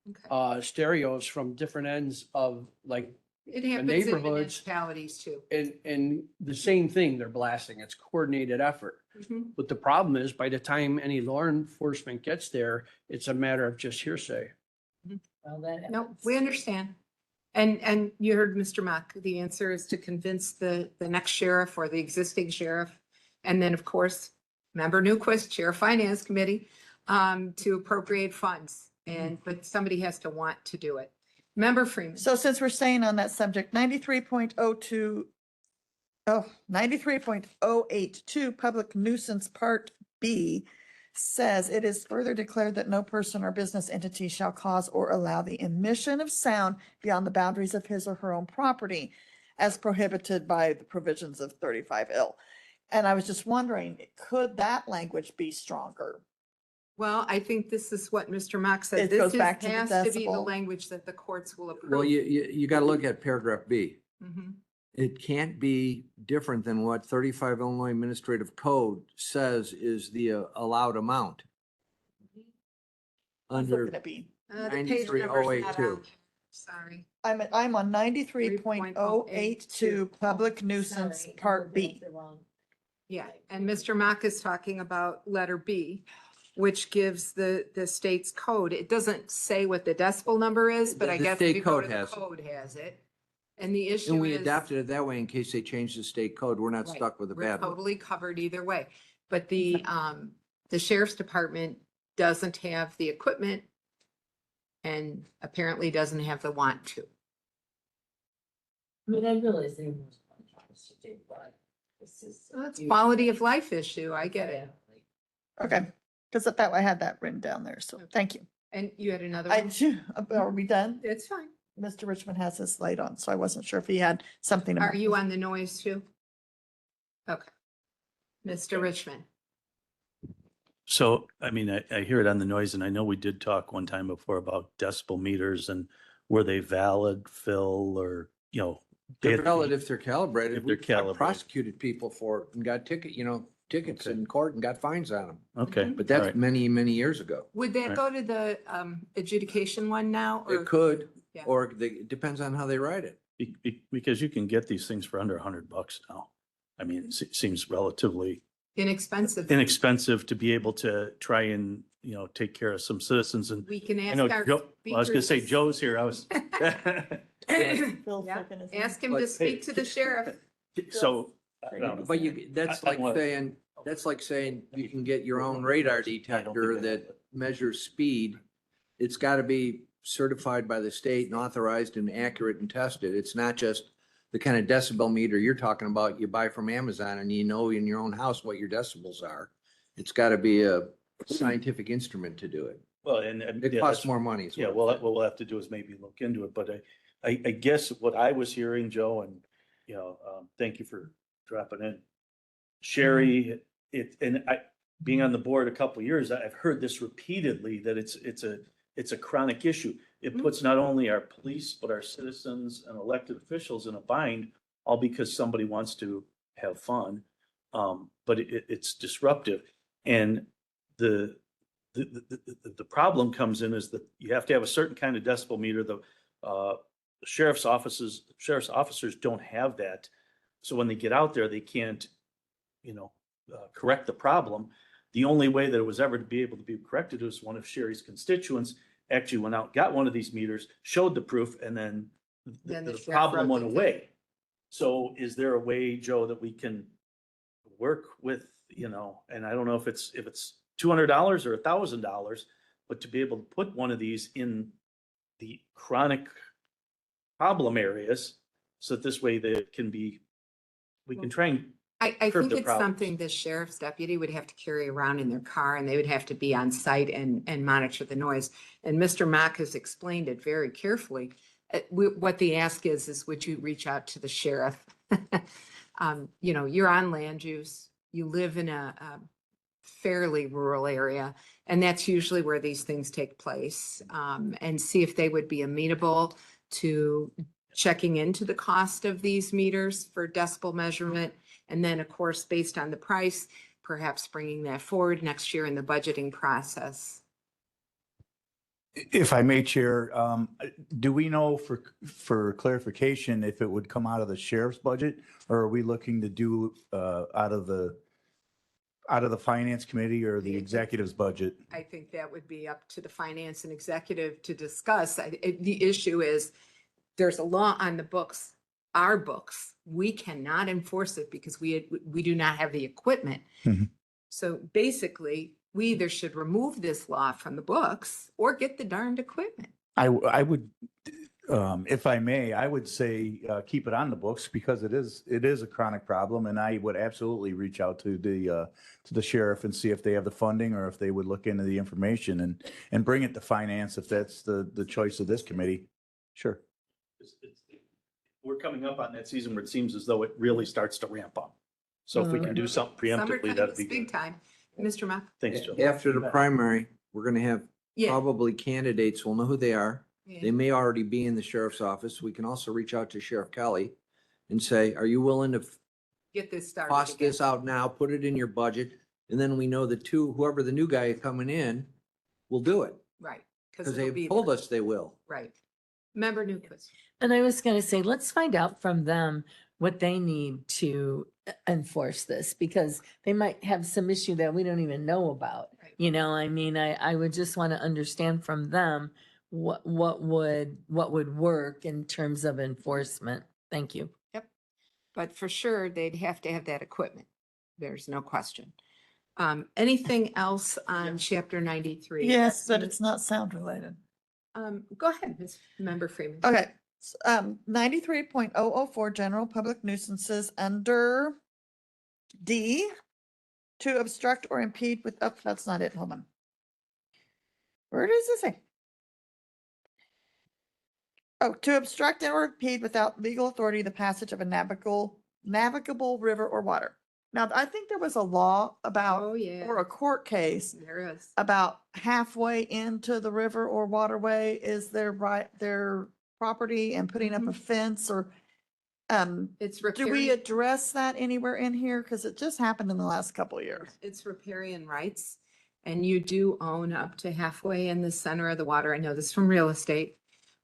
Okay. stereos from different ends of like, It happens in neighborhoods- municipalities too. and the same thing they're blasting. It's coordinated effort. Mhm. But the problem is by the time any law enforcement gets there, it's a matter of just hearsay. Well, that No, happens. we understand. And you heard Mr. Mock, the answer is to convince the next sheriff or the existing sheriff. And then, of course, member Newquist, Chair of Finance Committee, to appropriate funds. But somebody has to want to do it. Member Freeman. So since we're staying on that subject, 93.082, Public Nuisance Part B says it is further declared that no person or business entity shall cause or allow the emission of sound beyond the boundaries of his or her own property as prohibited by the provisions of 35L. And I was just wondering, could that language be stronger? Well, I think this is what Mr. Mock said. It This goes is- back to the has to be the decibel. language that the courts will approve. Well, you got to look at paragraph B. Mhm. It can't be different than what 35 Illinois Administrative Code says is the allowed amount. I was Under, looking at B. The page number's not 93,082. on. Sorry. I'm on 93.082, Public Nuisance Sorry, Part I'm B. looking at the wrong- Yeah, and Mr. Mock is talking about letter B, which gives the state's code. It doesn't say what the decibel number is, but I The guess if state you go code to the has it. code has it. And the issue and we is. adapted it that way in case they change the state code. We're not Right, stuck with a we're bad one. totally covered either way. But the sheriff's department doesn't have the equipment and apparently doesn't have the want to. I mean, I realize they was supposed to do, but this is. So it's quality of life issue. I get it. Okay, because that I had that written down there, so thank you. And you had another I, one? are we done? It's fine. Mr. Richmond has his light on, so I wasn't sure if he had something. to Are you mention. on the noise too? Okay. Mr. Richmond. So, I mean, I hear it on the noise, and I know we did talk one time before about decibel meters and were they valid, Phil, or, you know. they They're had to be- valid if they're calibrated. If they're I've calibrated. prosecuted people for it and got tickets Okay. in court and got fines on them. Okay. But all that's right. many, many years ago. Would that Right. go to the adjudication one now? Or It could, Yeah. or it depends on how they write it. Because you can get these things for under $100 now. I mean, it seems relatively inexpensive? inexpensive to be able to try and, you know, take care of some citizens. And We can I ask know, our. Joe, well, I was gonna say speakers- Joe's here. I was. Phil Yeah. second is in. Ask him to But, speak hey, to the sheriff. So, I don't know. But that's I like want- saying you can get your own radar detector that measures speed. It's got to be certified by the state and authorized and accurate and tested. It's not just the kind of decibel meter you're talking about you buy from Amazon and you know in your own house what your decibels are. It's got to be a scientific instrument to do it. Well, and. It yeah, costs that's- more money. is Yeah, what well, I'm what we'll have to do is maybe look into it, but I guess what I was hearing, Joe, and, you know, thank you for dropping in. Sherry, being on the board a couple of years, I've heard this repeatedly, that it's a chronic issue. It puts not only our police, but our citizens and elected officials in a bind, all because somebody wants to have fun. But it's disruptive. And the problem comes in is that you have to have a certain kind of decibel meter. The sheriff's officers don't have that. So when they get out there, they can't, you know, correct the problem. The only way that it was ever to be able to be corrected was one of Sherry's constituents actually went out, got one of these meters, showed the proof, and then Then the the sheriff problem wrote went the ticket. away. So is there a way, Joe, that we can work with, you know, and I don't know if it's $200 or $1,000, but to be able to put one of these in the chronic problem areas, so that this way we can try and, I curb think the it's problems. something the sheriff's deputy would have to carry around in their car, and they would have to be on site and monitor the noise. And Mr. Mock has explained it very carefully. What the ask is would you reach out to the sheriff? You know, you're on land use, you live in a fairly rural area, and that's usually where these things take place. And see if they would be amenable to checking into the cost of these meters for decibel measurement. And then, of course, based on the price, perhaps bringing that forward next year in the budgeting process. If I may, Chair, do we know for clarification if it would come out of the sheriff's budget, or are we looking to do out of the finance committee or the executive's budget? I think that would be up to the finance and executive to discuss. The issue is there's a law on the books, our books. We cannot enforce it because we do not have the equipment. Mhm. So basically, we either should remove this law from the books or get the darned equipment. I would, if I may, I would say keep it on the books because it is a chronic problem, and I would absolutely reach out to the sheriff and see if they have the funding or if they would look into the information and bring it to finance if that's the choice of this committee. Sure. We're coming up on that season where it seems as though it really starts to ramp up. So if we can do something preemptively, Summertime that'd is be big good. time. Mr. Mock? Thanks, Joe. After the primary, we're gonna have Yeah. probably candidates, we'll know who they are. Yeah. They may already be in the sheriff's office. We can also reach out to Sheriff Kelly and say, are you willing to Get this started. cost again. this out now, put it in your budget? And then we know whoever the new guy coming in will do it. Right. Because it'll they've be told there. us they will. Right. Member Newquist. And I was gonna say, let's find out from them what they need to enforce this, because they might have some issue that we don't even know about. Right. You know, I mean, I would just want to understand from them what would work in terms of enforcement. Thank you. But for sure, they'd have to have that equipment. There's no question. Anything else on chapter 93? Yes, but it's not sound related. Go ahead, Ms. Member Freeman. Okay, 93.004, general public nuisances under D, to obstruct or impede with, oh, that's not it, hold on. Where does it say? Oh, to obstruct or impede without legal authority the passage of a navigable river or water. Now, I think there was a law about, Oh, yeah, or a court case there is. about halfway into the river or waterway is their property and putting up a fence or, It's do we riparian, address that anywhere in here? Because it just happened in the last couple of years. it's riparian rights. And you do own up to halfway in the center of the water. I know this from real estate.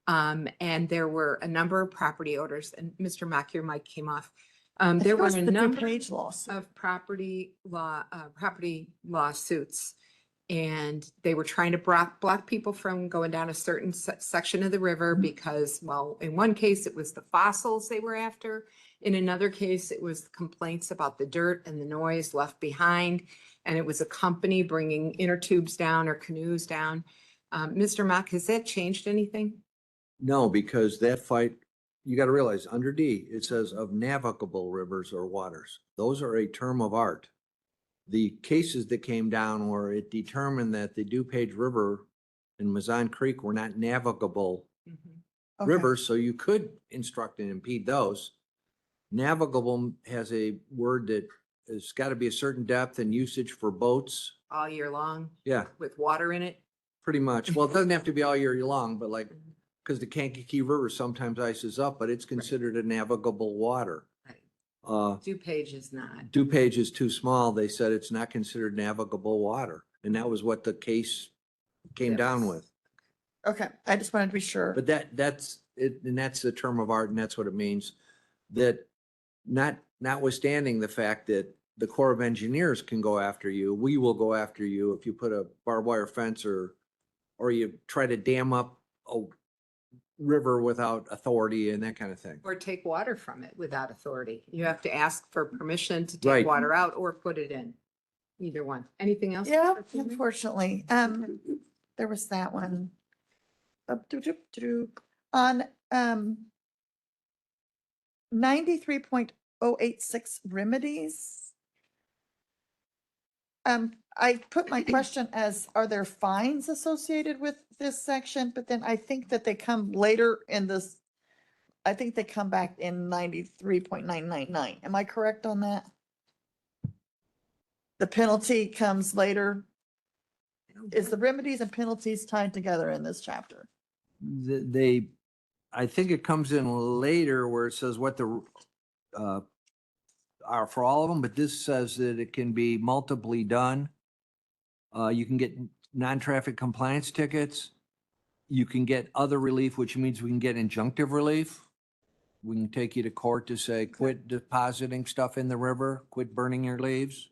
And there were a number of property owners, and Mr. Mock, your mic came off. There were a number Page loss. of property lawsuits. And they were trying to block people from going down a certain section of the river because, well, in one case, it was the fossils they were after. In another case, it was complaints about the dirt and the noise left behind. And it was a company bringing inner tubes down or canoes down. Mr. Mock, has that changed anything? No, because that fight, you got to realize under D, it says of navigable rivers or waters. Those are a term of art. The cases that came down where it determined that the DuPage River and Mazon Creek were not navigable Okay. rivers, so you could instruct and impede those. Navigable has a word that has got to be a certain depth and usage for boats. All year long Yeah, with water in it? pretty much. Well, it doesn't have to be all year long, but like, because the Kankakee River sometimes ices up, but it's considered a navigable water. Right. DuPage is not. DuPage is too small. They said it's not considered navigable water. And that was what the case came down with. Okay, I just wanted to be sure. But that's it, and that's the term of art, and that's what it means. That notwithstanding the fact that the Corps of Engineers can go after you, we will go after you if you put a barbed wire fence or you try to dam up a river without authority and that kind of thing. Or take water from it without authority. You have to ask for permission to Right. take water out or put it in. Either one. Anything else? Yeah, Mr. Freeman? unfortunately, there was that one. On, 93.086 remedies. I put my question as, are there fines associated with this section? But then I think that they come later in this. I think they come back in 93.999. Am I correct on that? The penalty comes later. Is the remedies and penalties tied together in this chapter? I think it comes in later where it says what the, are for all of them, but this says that it can be multiply done. You can get non-traffic compliance tickets. You can get other relief, which means we can get injunctive relief. We can take you to court to say, quit depositing stuff in the river, quit burning your leaves.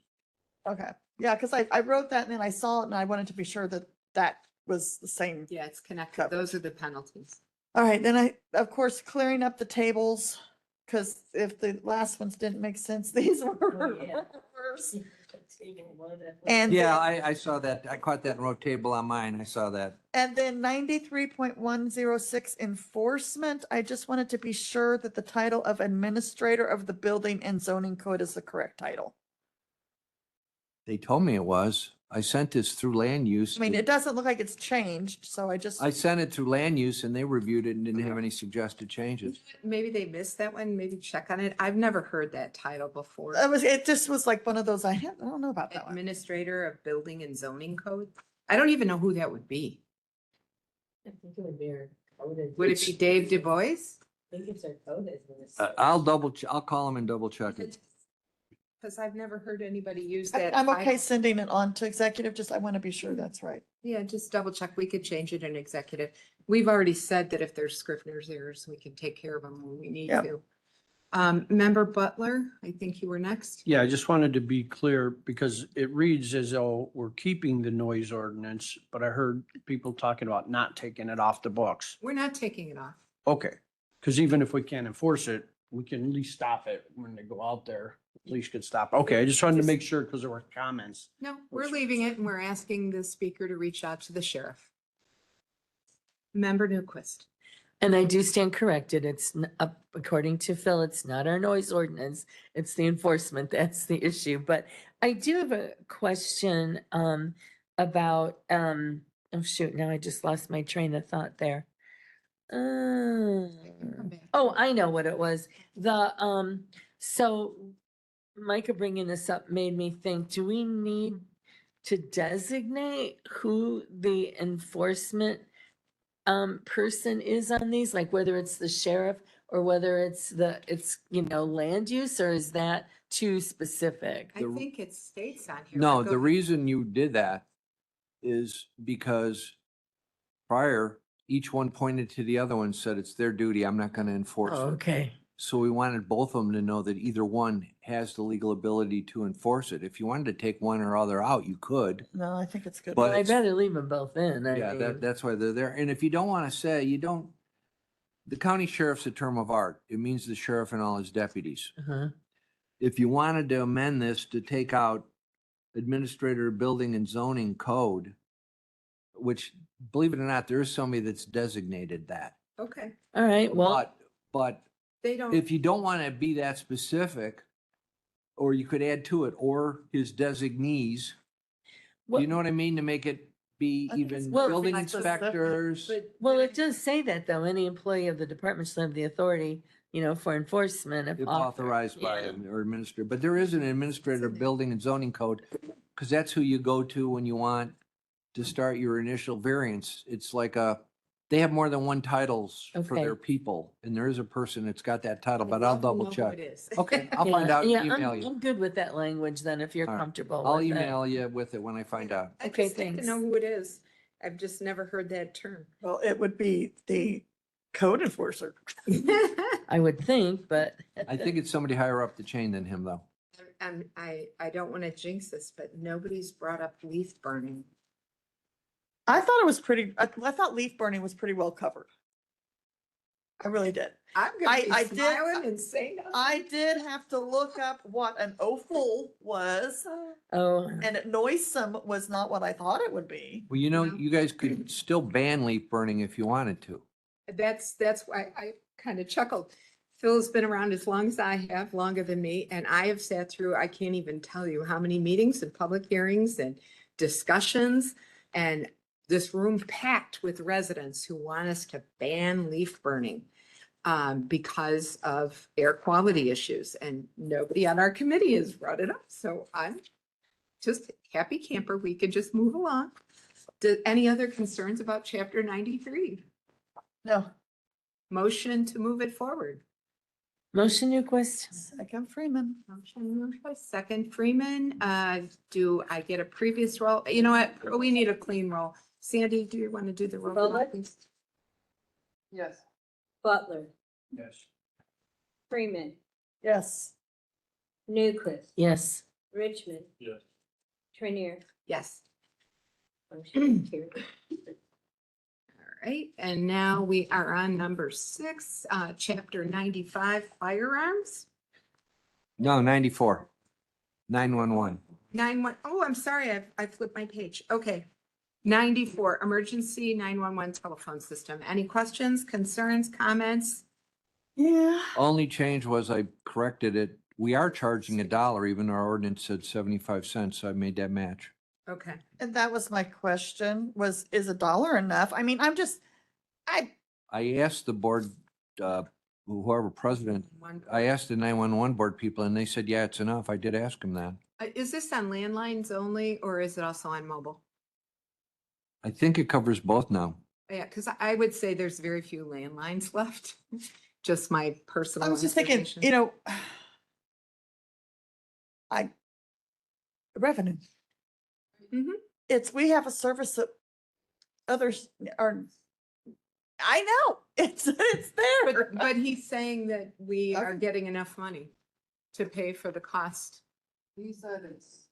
Okay, yeah, because I wrote that and then I saw it and I wanted to be sure that that was the same. Yeah, it's connected. Those are the penalties. All right, then of course, clearing up the tables, because if the last ones didn't make sense, these were worse. And Yeah, then- I saw that. I caught that road table on mine. I saw that. And then 93.106 enforcement, I just wanted to be sure that the title of administrator of the building and zoning code is the correct title. They told me it was. I sent this through land use. I mean, it doesn't look like it's changed, so I just, I sent it through land use and they reviewed it and didn't have any suggested changes. Maybe they missed that one, maybe check on it. I've never heard that title before. it just was like one of those, I don't know about that one. Administrator of Building and Zoning Code. I don't even know who that would be. I think it would be our code. Would it be Dave Du Bois? I think it's our code administrator. I'll call him and double check it. Because I've never heard anybody use that. I'm okay title. sending it on to executive, just I want to be sure that's right. Yeah, just double check. We could change it in executive. We've already said that if there's Scrivener's errors, we can take care of them when we need Yep. to. Member Butler, I think you were next. Yeah, I just wanted to be clear because it reads as though we're keeping the noise ordinance, but I heard people talking about not taking it off the books. We're not taking it off. Okay, because even if we can't enforce it, we can at least stop it when they go out there. At least could stop. Okay, I just wanted to make sure because there were comments. No, we're leaving it and we're asking the speaker to reach out to the sheriff. Member Newquist. And I do stand corrected. It's, according to Phil, it's not our noise ordinance. It's the enforcement. That's the issue. But I do have a question about, oh shoot, now I just lost my train of thought there. Oh, I know what it was. So Micah bringing this up made me think, do we need to designate who the enforcement person is on these, like whether it's the sheriff or whether it's land use, or is that too specific? I think it states on here. No, Go the ahead. reason you did that is because prior, each one pointed to the other one and said, it's their duty. I'm not going to enforce Oh, it. okay. So we wanted both of them to know that either one has the legal ability to enforce it. If you wanted to take one or other out, you could. No, I think it's good. But I'd rather leave them both in. Yeah, that's why they're there. And if you don't want to say, the county sheriff's a term of art. It means the sheriff and all his deputies. Uh-huh. If you wanted to amend this to take out administrator of building and zoning code, which, believe it or not, there is somebody that's designated that. Okay, All right, well, But they don't. if you don't want to be that specific, or you could add to it, or his designees, well, you know what I mean, to make it be I think it's even well, building like specific, inspectors. it does say that though, any employee of the department shall have the authority, for enforcement If authorized by yeah. an or administrator, but there is an administrator of building and zoning code, because that's who you go to when you want to start your initial variance. It's like they have more than one titles for Okay. their people, and there is a person that's got that title, but I'd I'll love to know double who check. it is. Okay, I'll Yeah, find out and yeah, email I'm you. good with that language then, if you're All right. comfortable I'll with it. email you with it when I find out. I Okay, just like to thanks. know who it is. I've just never heard that term. Well, it would be the code enforcer. I would think, but. I think it's somebody higher up the chain than him, though. I don't want to jinx this, but nobody's brought up leaf burning. I thought it was I thought leaf burning was pretty well covered. I really did. I'm I- gonna I be did- smiling and saying. I did have to look up what an offal was, Oh, and noisome was not what I thought it would be. Well, No. you guys could still ban leaf burning if you wanted to. That's why I kind of chuckled. Phil's been around as long as I have, longer than me, and I have sat through, I can't even tell you how many meetings and public hearings and discussions, and this room packed with residents who want us to ban leaf burning because of air quality issues, and nobody on our committee has brought it up. So I'm just happy camper. We could just move along. Any other concerns about chapter 93? No, Motion to move it forward. motion Newquist. second Freeman. Motion, second Freeman. Do I get a previous roll? You know what? We need a clean roll. Sandy, do you want to do the roll? call, please? Yes. Butler, Yes. Freeman, Yes. Newcliffe, Yes. Richmond. Yes. Trinier. Yes. Motion carried. All right, and now we are on number 6, chapter 95, firearms. No, 94. 911. 91, I'm sorry, I flipped my page. Okay. 94, emergency 911 telephone system. Any questions, concerns, comments? Yeah. Only change was I corrected it. We are charging $1, even though our ordinance said 75 cents. So I made that match. Okay. And that was my question, was, is $1 enough? I mean, I asked the board, whoever president, I asked the 911 board people and they said, yeah, it's enough. I did ask them that. Is this on landlines only, or is it also on mobile? I think it covers both now. Yeah, because I would say there's very few landlines left. Just my personal. I was just thinking, observation. Revenue. Mhm. We have a service that others are, I know, it's there. But he's saying that we are Okay. getting enough money to pay for the cost. He said it's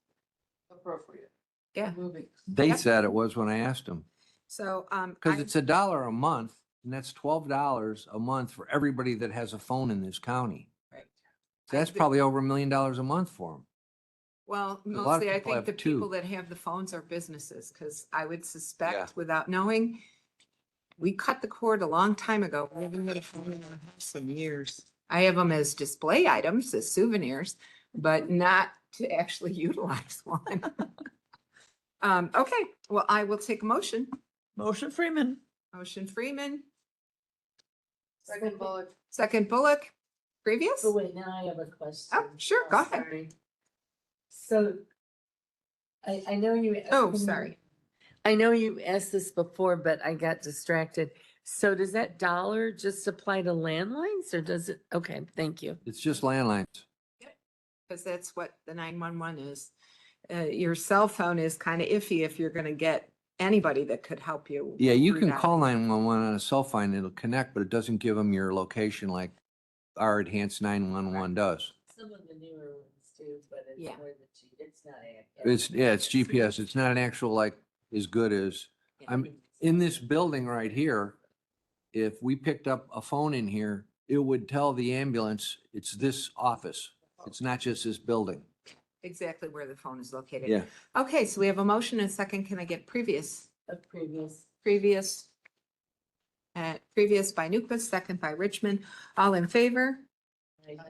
appropriate. Yeah. Moving. They Yep. said it was when I asked them. So, Because it's $1 a month and that's $12 a month for everybody that has a phone in this county. Right. That's probably over $1 million a month for them. Well, lot of mostly I people think have the two. people that have the phones are businesses, because I would Yeah. suspect without knowing, we cut the cord a long time ago. We haven't had a phone in our house in years. I have them as display items, as souvenirs, but not to actually utilize one. Okay, well, I will take a motion. Motion Freeman. Motion Freeman, Second bullet. second Bullock. Previous? Oh, wait, now I have a question. Oh, sure, go ahead. Sorry. So I know you. Oh, sorry. I know you asked this before, but I got distracted. So does that dollar just apply to landlines or does it? Okay, thank you. It's just landlines. Because that's what the 911 is. Your cell phone is kind of iffy if you're gonna get anybody that could help you. Yeah, you through can that. call 911 on a cell phone, it'll connect, but it doesn't give them your location like our enhanced 911 does. Some of the newer ones do, but it's Yeah. more the it's not. It's GPS. It's not an actual like as good as, I'm in this building right here. If we picked up a phone in here, it would tell the ambulance, it's this office. It's not just this building. Exactly where the phone is located. Yeah. Okay, so we have a motion and a second. Can I get previous? Previous. Previous. Previous by Newquist, second by Richmond. All in favor?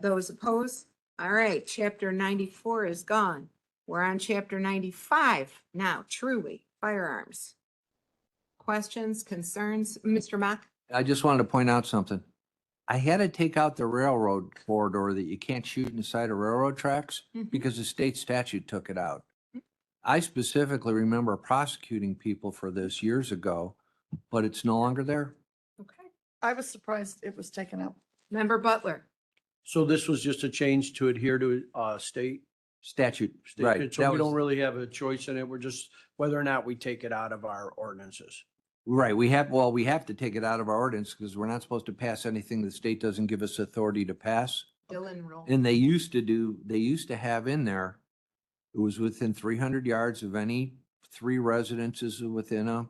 Those opposed? All right, chapter 94 is gone. We're on chapter 95 now, truly, firearms. Questions, concerns? Mr. Mock? I just wanted to point out something. I had to take out the railroad corridor that you can't shoot inside of railroad tracks Mhm. because the state statute took it out. I specifically remember prosecuting people for this years ago, but it's no longer there. Okay. I was surprised it was taken out. Member Butler? So this was just a change to adhere to state. Statute, right. So that we don't was- really have a choice in it. We're just whether or not we take it out of our ordinances. Right, we have to take it out of our ordinance because we're not supposed to pass anything the state doesn't give us authority to pass. Dylan Roll. And they used to have in there, it was within 300 yards of any 3 residences within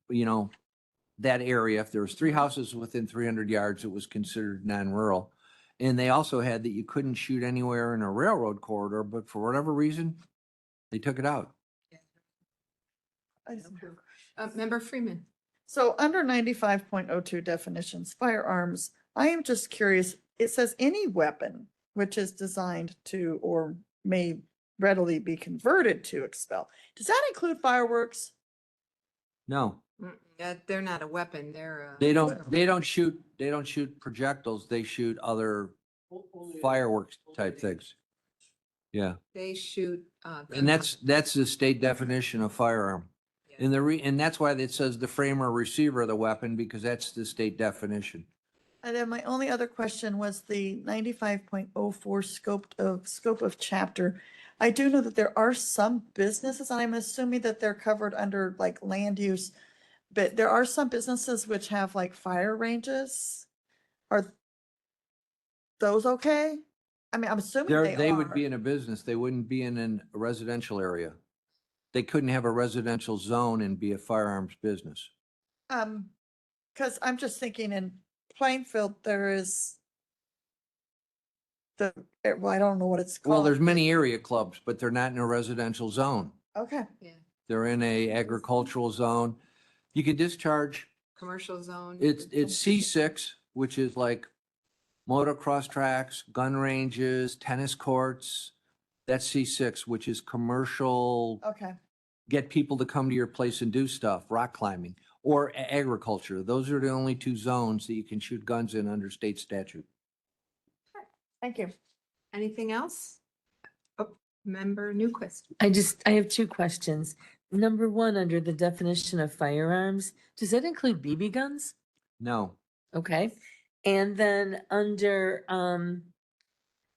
that area. If there was 3 houses within 300 yards, it was considered non-rural. And they also had that you couldn't shoot anywhere in a railroad corridor, but for whatever reason, they took it out. Member Freeman? So under 95.02 definitions, firearms, I am just curious, it says any weapon which is designed to or may readily be converted to expel. Does that include fireworks? No, They're not a weapon, they're. they don't shoot projectiles. They shoot other fireworks type things. Yeah. They shoot. And that's the state definition of firearm. And that's why it says the framer or receiver of the weapon, because that's the state definition. And then my only other question was the 95.04 scope of chapter. I do know that there are some businesses, and I'm assuming that they're covered under like land use, but there are some businesses which have like fire ranges. Are those okay? I mean, I'm assuming They would are. be in a business. They wouldn't be in a residential area. They couldn't have a residential zone and be a firearms business. Because I'm just thinking in Plainfield, there is well, I don't know what it's called. Well, there's many area clubs, but they're not in a residential zone. Okay, They're in a agricultural zone. You can discharge, Commercial zone. it's C6, which is like motocross tracks, gun ranges, tennis courts. That's C6, which is commercial, okay. get people to come to your place and do stuff, rock climbing, or agriculture. Those are the only two zones that you can shoot guns in under state statute. Thank you. Anything else? Oh, Member Newquist. I have two questions. Number one, under the definition of firearms, does that include BB guns? No, Okay. And then under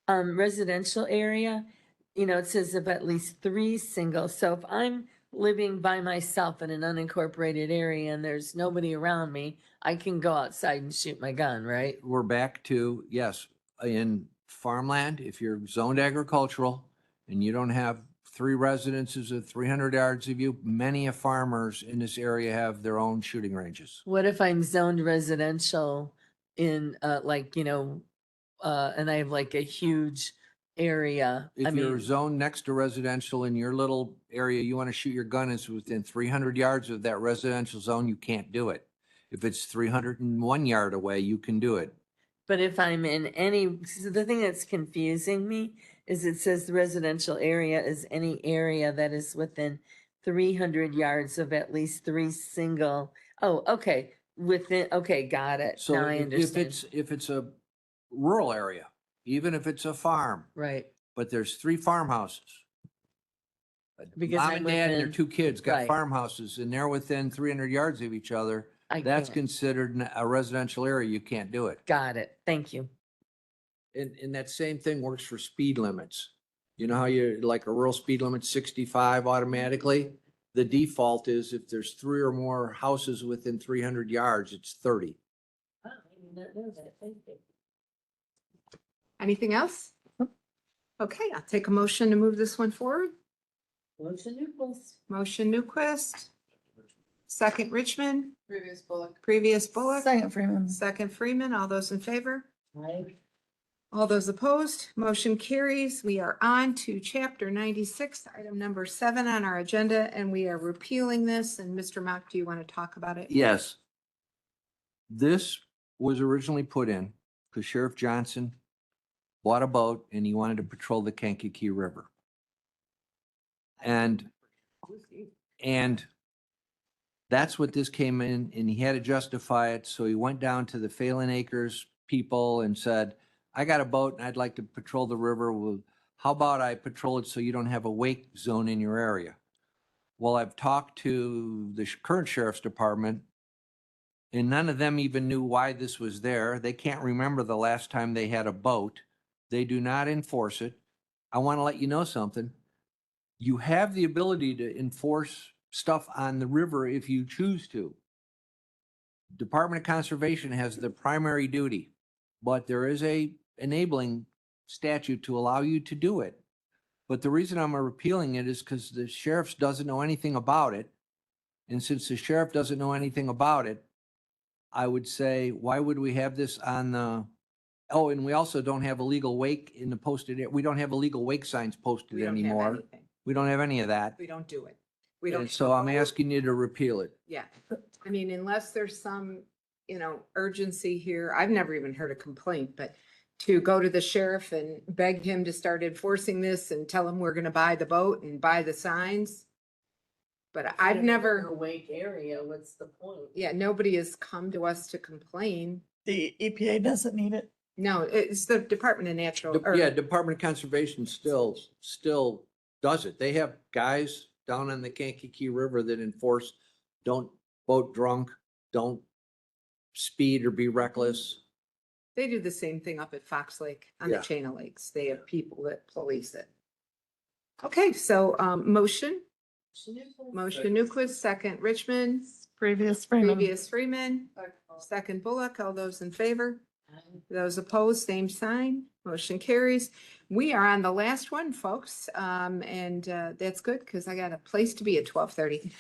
residential area, it says of at least 3 single. So if I'm living by myself in an unincorporated area and there's nobody around me, I can go outside and shoot my gun, right? we're back to, yes, in farmland, if you're zoned agricultural and you don't have 3 residences of 300 yards of you, many of farmers in this area have their own shooting ranges. What if I'm zoned residential in and I have like a huge area? I If you're mean, zoned next to residential in your little area, you want to shoot your gun is within 300 yards of that residential zone, you can't do it. If it's 301 yard away, you can do it. but if I'm in so the thing that's confusing me is it says the residential area is any area that is within 300 yards of at least 3 single. Oh, okay. Okay, got it. So Now I if understand. if it's a rural area, even if it's a farm, Right. but there's 3 farmhouses. Because Mom I'm and dad and their within- 2 kids got right. farmhouses and they're within 300 yards of each other. That's can't. considered a residential area. You can't do it. Got it. Thank you. And that same thing works for speed limits. You know how you, like a rural speed limit, 65 automatically? The default is if there's 3 or more houses within 300 yards, it's 30. Wow, I did not know that. Thank you. Anything else? Okay, I'll take a motion to move this one forward. Motion Nichols. Motion Newquist. Second Richmond, Previous Bullock. previous Bullock, Second Freeman. second Freeman. All those in favor? Right. All those opposed? Motion carries. We are on to chapter 96, item number 7 on our agenda, and we are repealing this. And Mr. Mock, do you want to talk about it? Yes. This was originally put in because Sheriff Johnson bought a boat and he wanted to patrol the Kankakee River. And that's what this came in, and he had to justify it. So he went down to the Phelan Acres people and said, I got a boat and I'd like to patrol the river. Well, how about I patrol it so you don't have a wake zone in your area? Well, I've talked to the current sheriff's department and none of them even knew why this was there. They can't remember the last time they had a boat. They do not enforce it. I want to let you know something. You have the ability to enforce stuff on the river if you choose to. Department of Conservation has the primary duty, but there is a enabling statute to allow you to do it. But the reason I'm repealing it is because the sheriff doesn't know anything about it. And since the sheriff doesn't know anything about it, I would say, why would we have this on the, oh, and we also don't have a legal wake in the posted, we don't have illegal wake signs posted We don't have anymore. anything. We don't have any of that. We don't do it. We And don't. so I'm asking you to repeal it. Yeah, I mean, unless there's some, urgency here, I've never even heard a complaint, but to go to the sheriff and beg him to start enforcing this and tell him we're gonna buy the boat and buy the signs. But I've never, Wake area, what's the point? yeah, nobody has come to us to complain. The EPA doesn't need it. No, it's the Department of Natural. or- Yeah, Department of Conservation still does it. They have guys down on the Kankakee River that enforce, don't boat drunk, don't speed or be reckless. They do the same thing up at Fox Lake on the Yeah. chain of lakes. They have people that police it. Okay, so, motion Newquist, second Richmond. Previous Freeman. Previous Freeman, second Bullock. All those in favor? Those opposed, same sign. Motion carries. We are on the last one, folks. That's good because I got a place to be at 12:30.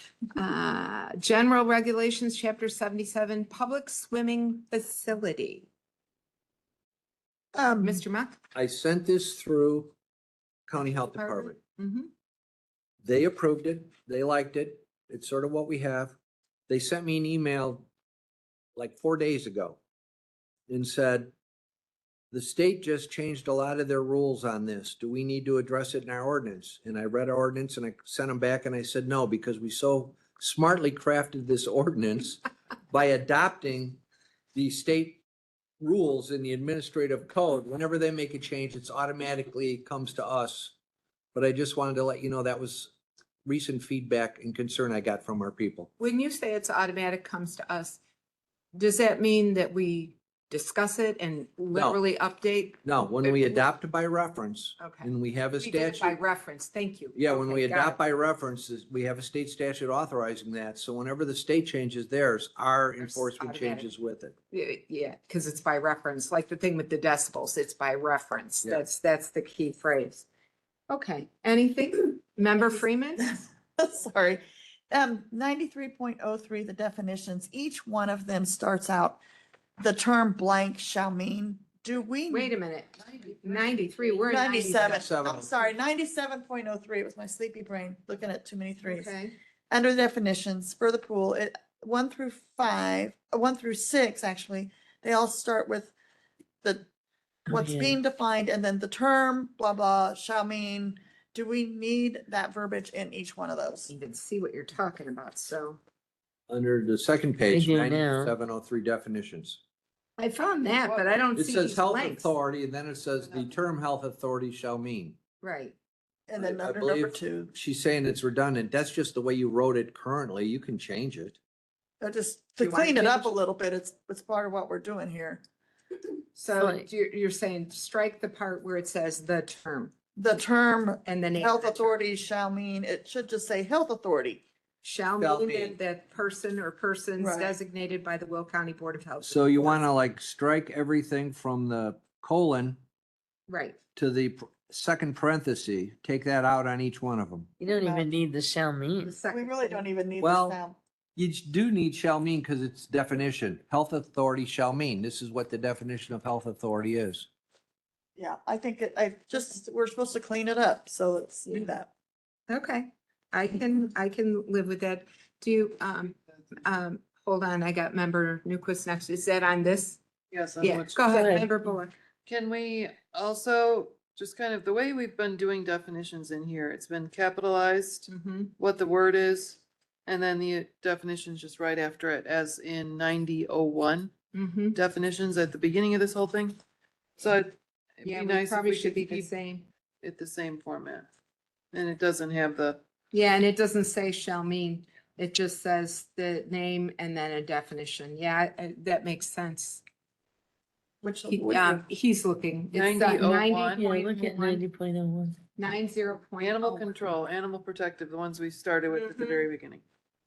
General Regulations, Chapter 77, Public Swimming Facility. Mr. Mock? I sent this through County Health Department. Mhm. They approved it. They liked it. It's sort of what we have. They sent me an email like 4 days ago and said, the state just changed a lot of their rules on this. Do we need to address it in our ordinance? And I read our ordinance and I sent them back and I said, no, because we so smartly crafted this ordinance by adopting the state rules in the administrative code. Whenever they make a change, it's automatically comes to us. But I just wanted to let you know that was recent feedback and concern I got from our people. When you say it's automatic comes to us, does that mean that we discuss it and literally update? No, when we adopt by reference Okay. and we have a We did it by statute. reference, thank you. Yeah, when Okay, we got adopt it. by references, we have a state statute authorizing that. So whenever the state changes theirs, our It's enforcement automatic. changes with it. Yeah, because it's by reference, like the thing with the decibels, it's by reference. Yeah. That's the key phrase. Okay, anything? Member Freeman? Sorry. 93.03, the definitions, each one of them starts out, the term blank shall mean, do we? Wait a minute, 93, we're in 97, 97. I'm sorry, 97.03, it was my sleepy brain, looking at too many threes. Okay, Under definitions for the pool, 1 through 6, actually, they all start with the, what's yeah. being defined, and then the term, blah, blah, shall mean. Do we need that verbiage in each one of those? even see what you're talking about, so. Under the second page, do now. 9703 definitions. I found that, but I don't It see says these health blanks. authority and then it says the term health authority shall mean. Right, And then I under number believe 2, She's saying it's redundant. That's just the way you wrote it currently. You can change it. just Do to you wanna clean it up a change? little bit, it's part of what we're doing here. so Like- you're saying strike the part where it says the term The term and the name. of health the term. authority shall mean, it should just say health authority. Shall Shall mean mean. that person or persons Right. designated by the Will County Board of Health. So you want to like strike everything from the colon Right, to the second parenthesis, take that out on each one of them. You don't Right. even need the shall the mean. We second. really don't even need this Well, now. You do need shall mean because it's definition. Health authority shall mean. This is what the definition of health authority is. Yeah, I think we're supposed to clean it up, so let's do that. Okay, I can live with that. Do you, hold on, I got member Newquist next. Is that on this? Yes. Yeah, go ahead, ahead. member Bullock. Can we also, just kind of the way we've been doing definitions in here, it's been capitalized, Mhm. what the word is, and then the definitions just right after it, as in 9001 Mhm. definitions at the beginning of this whole thing. So it'd Yeah, be we nice if probably we should could be the keep same. it the same format. And it doesn't have the, Yeah, and it doesn't say shall mean. It just says the name and then a definition. Yeah, that makes sense. Which, He's looking. It's 9001. Yeah, look at 90.01. 90.01. 90.01. animal control, animal protective, the ones we started with at the Mhm. very beginning.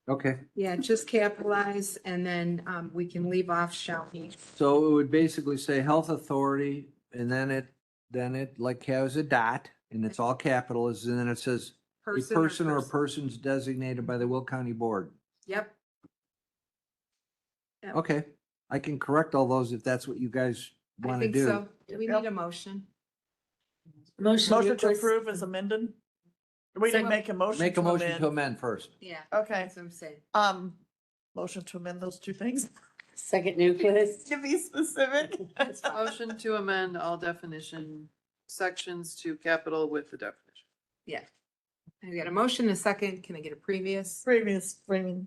Okay. Yeah, just capitalize and then we can leave off shall be. So it would basically say health authority and then it like has a dot and it's all capitals and then it says a person or persons designated by the Will County Board. Yep. Yep. Okay, I can correct all those if that's what you guys I want to think do. so. Do we Yep. need a motion? Motion motion to Newquist. approve is amended? We didn't make a motion. Make a motion to amend. amend first. Yeah. Okay, That's what I'm saying. motion to amend those two things. Second Newquist. To be specific. Motion to amend all definition sections to capital with the definition. Yeah. I got a motion, a second. Can I get a previous? Previous, framing.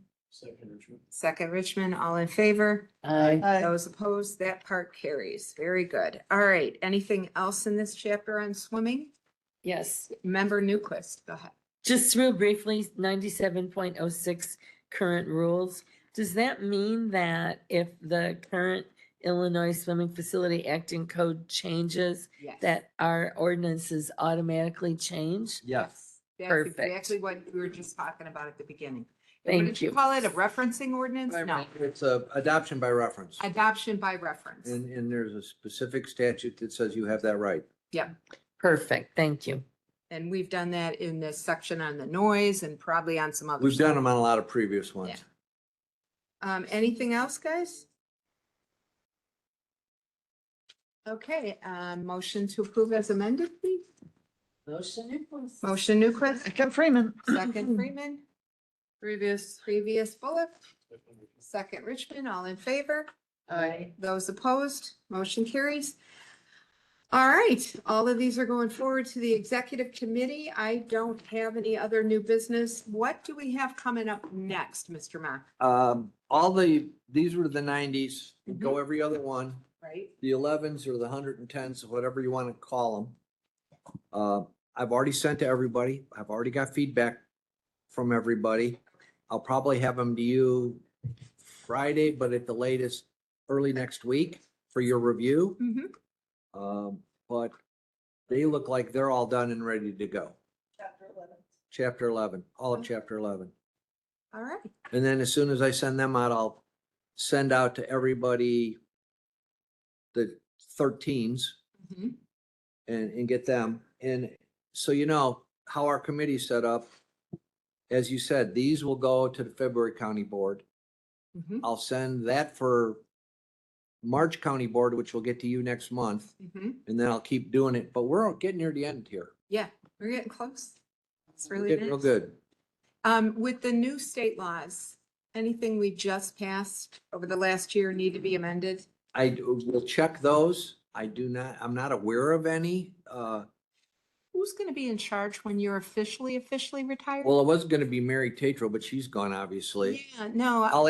Second, Richmond, all in favor? Aye. Those opposed, that part carries. Very good. All right. Anything else in this chapter on swimming? Yes. Member Newquist, go ahead. Just real briefly, 97.06 current rules. Does that mean that if the current Illinois Swimming Facility Acting Code changes, Yes. that our ordinances automatically change? Yes. That's Perfect. exactly what we were just talking about at the beginning. What did Thank you you. call it? A referencing ordinance? No, It's a adoption by reference. adoption by reference. And there's a specific statute that says you have that right. Yeah. Perfect, thank you. And we've done that in this section on the noise and probably on some others. We've done them on a lot of previous ones. Anything else, guys? Okay, motion to approve as amended, please. Motion. Motion Newquist, Second Freeman. second Freeman. Previous Bullock, second Richmond, all in favor? Aye. Those opposed, motion carries. All right, all of these are going forward to the executive committee. I don't have any other new business. What do we have coming up next, Mr. Ma? These were the 90s, go every other one. Right? The 11s or the 110s, whatever you want to call them. I've already sent to everybody. I've already got feedback from everybody. I'll probably have them to you Friday, but at the latest, early next week for your review. Mm-hmm. But they look like they're all done and ready to go. Chapter 11, all of chapter 11. All right. And then as soon as I send them out, I'll send out to everybody the 13s Mm-hmm. and get them. And so you know how our committee's set up. As you said, these will go to the February County Board. Mm-hmm. I'll send that for March County Board, which will get to you next month, Mm-hmm. and then I'll keep doing it. But we're getting near the end here. Yeah, we're getting close. It's We're really getting real nice. good. With the new state laws, anything we just passed over the last year need to be amended? Will check those. I'm not aware of any. Who's going to be in charge when you're officially retired? Well, it was gonna be Mary Tatro, but she's gone, obviously. Yeah, no. I'll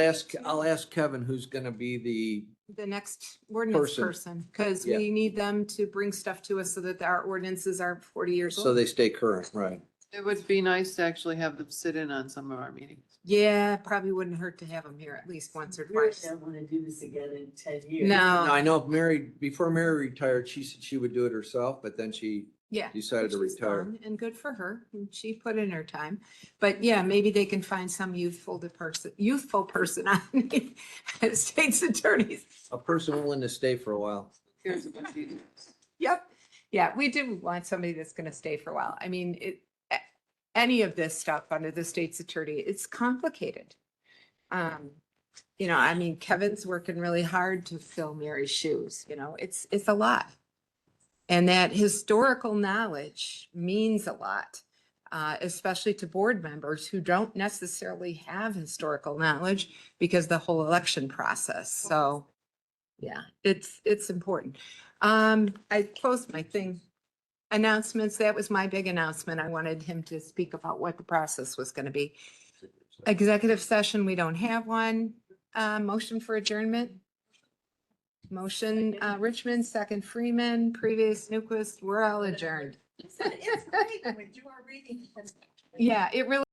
ask Kevin who's gonna be The next ordinance Person. person, because Yeah. we need them to bring stuff to us so that our ordinances are 40 years so old. they stay current, right? It would be nice to actually have them sit in on some of our meetings. Yeah, probably wouldn't hurt to have them here at least once or twice. I want to do this again in 10 years. Now, No, I know before Mary retired, she said she would do it herself, but then she yeah. decided to which is retire. fine, and good for her. And she put in her time. But yeah, maybe they can find some youthful person on the state's attorneys. A person willing to stay for a while. Who cares about these? Yep. Yeah, we do want somebody that's going to stay for a while. I mean, any of this stuff under the state's attorney, it's complicated. I mean, Kevin's working really hard to fill Mary's shoes, it's a lot. And that historical knowledge means a lot, especially to board members who don't necessarily have historical knowledge because the whole election process. So, yeah, it's important. I closed my thing. Announcements, that was my big announcement. I wanted him to speak about what the process was going to be. Executive session, we don't have one. Motion for adjournment. Motion, Richmond, second Freeman, previous Newquist, we're all adjourned. It's great when we do our reading. Yeah, it really.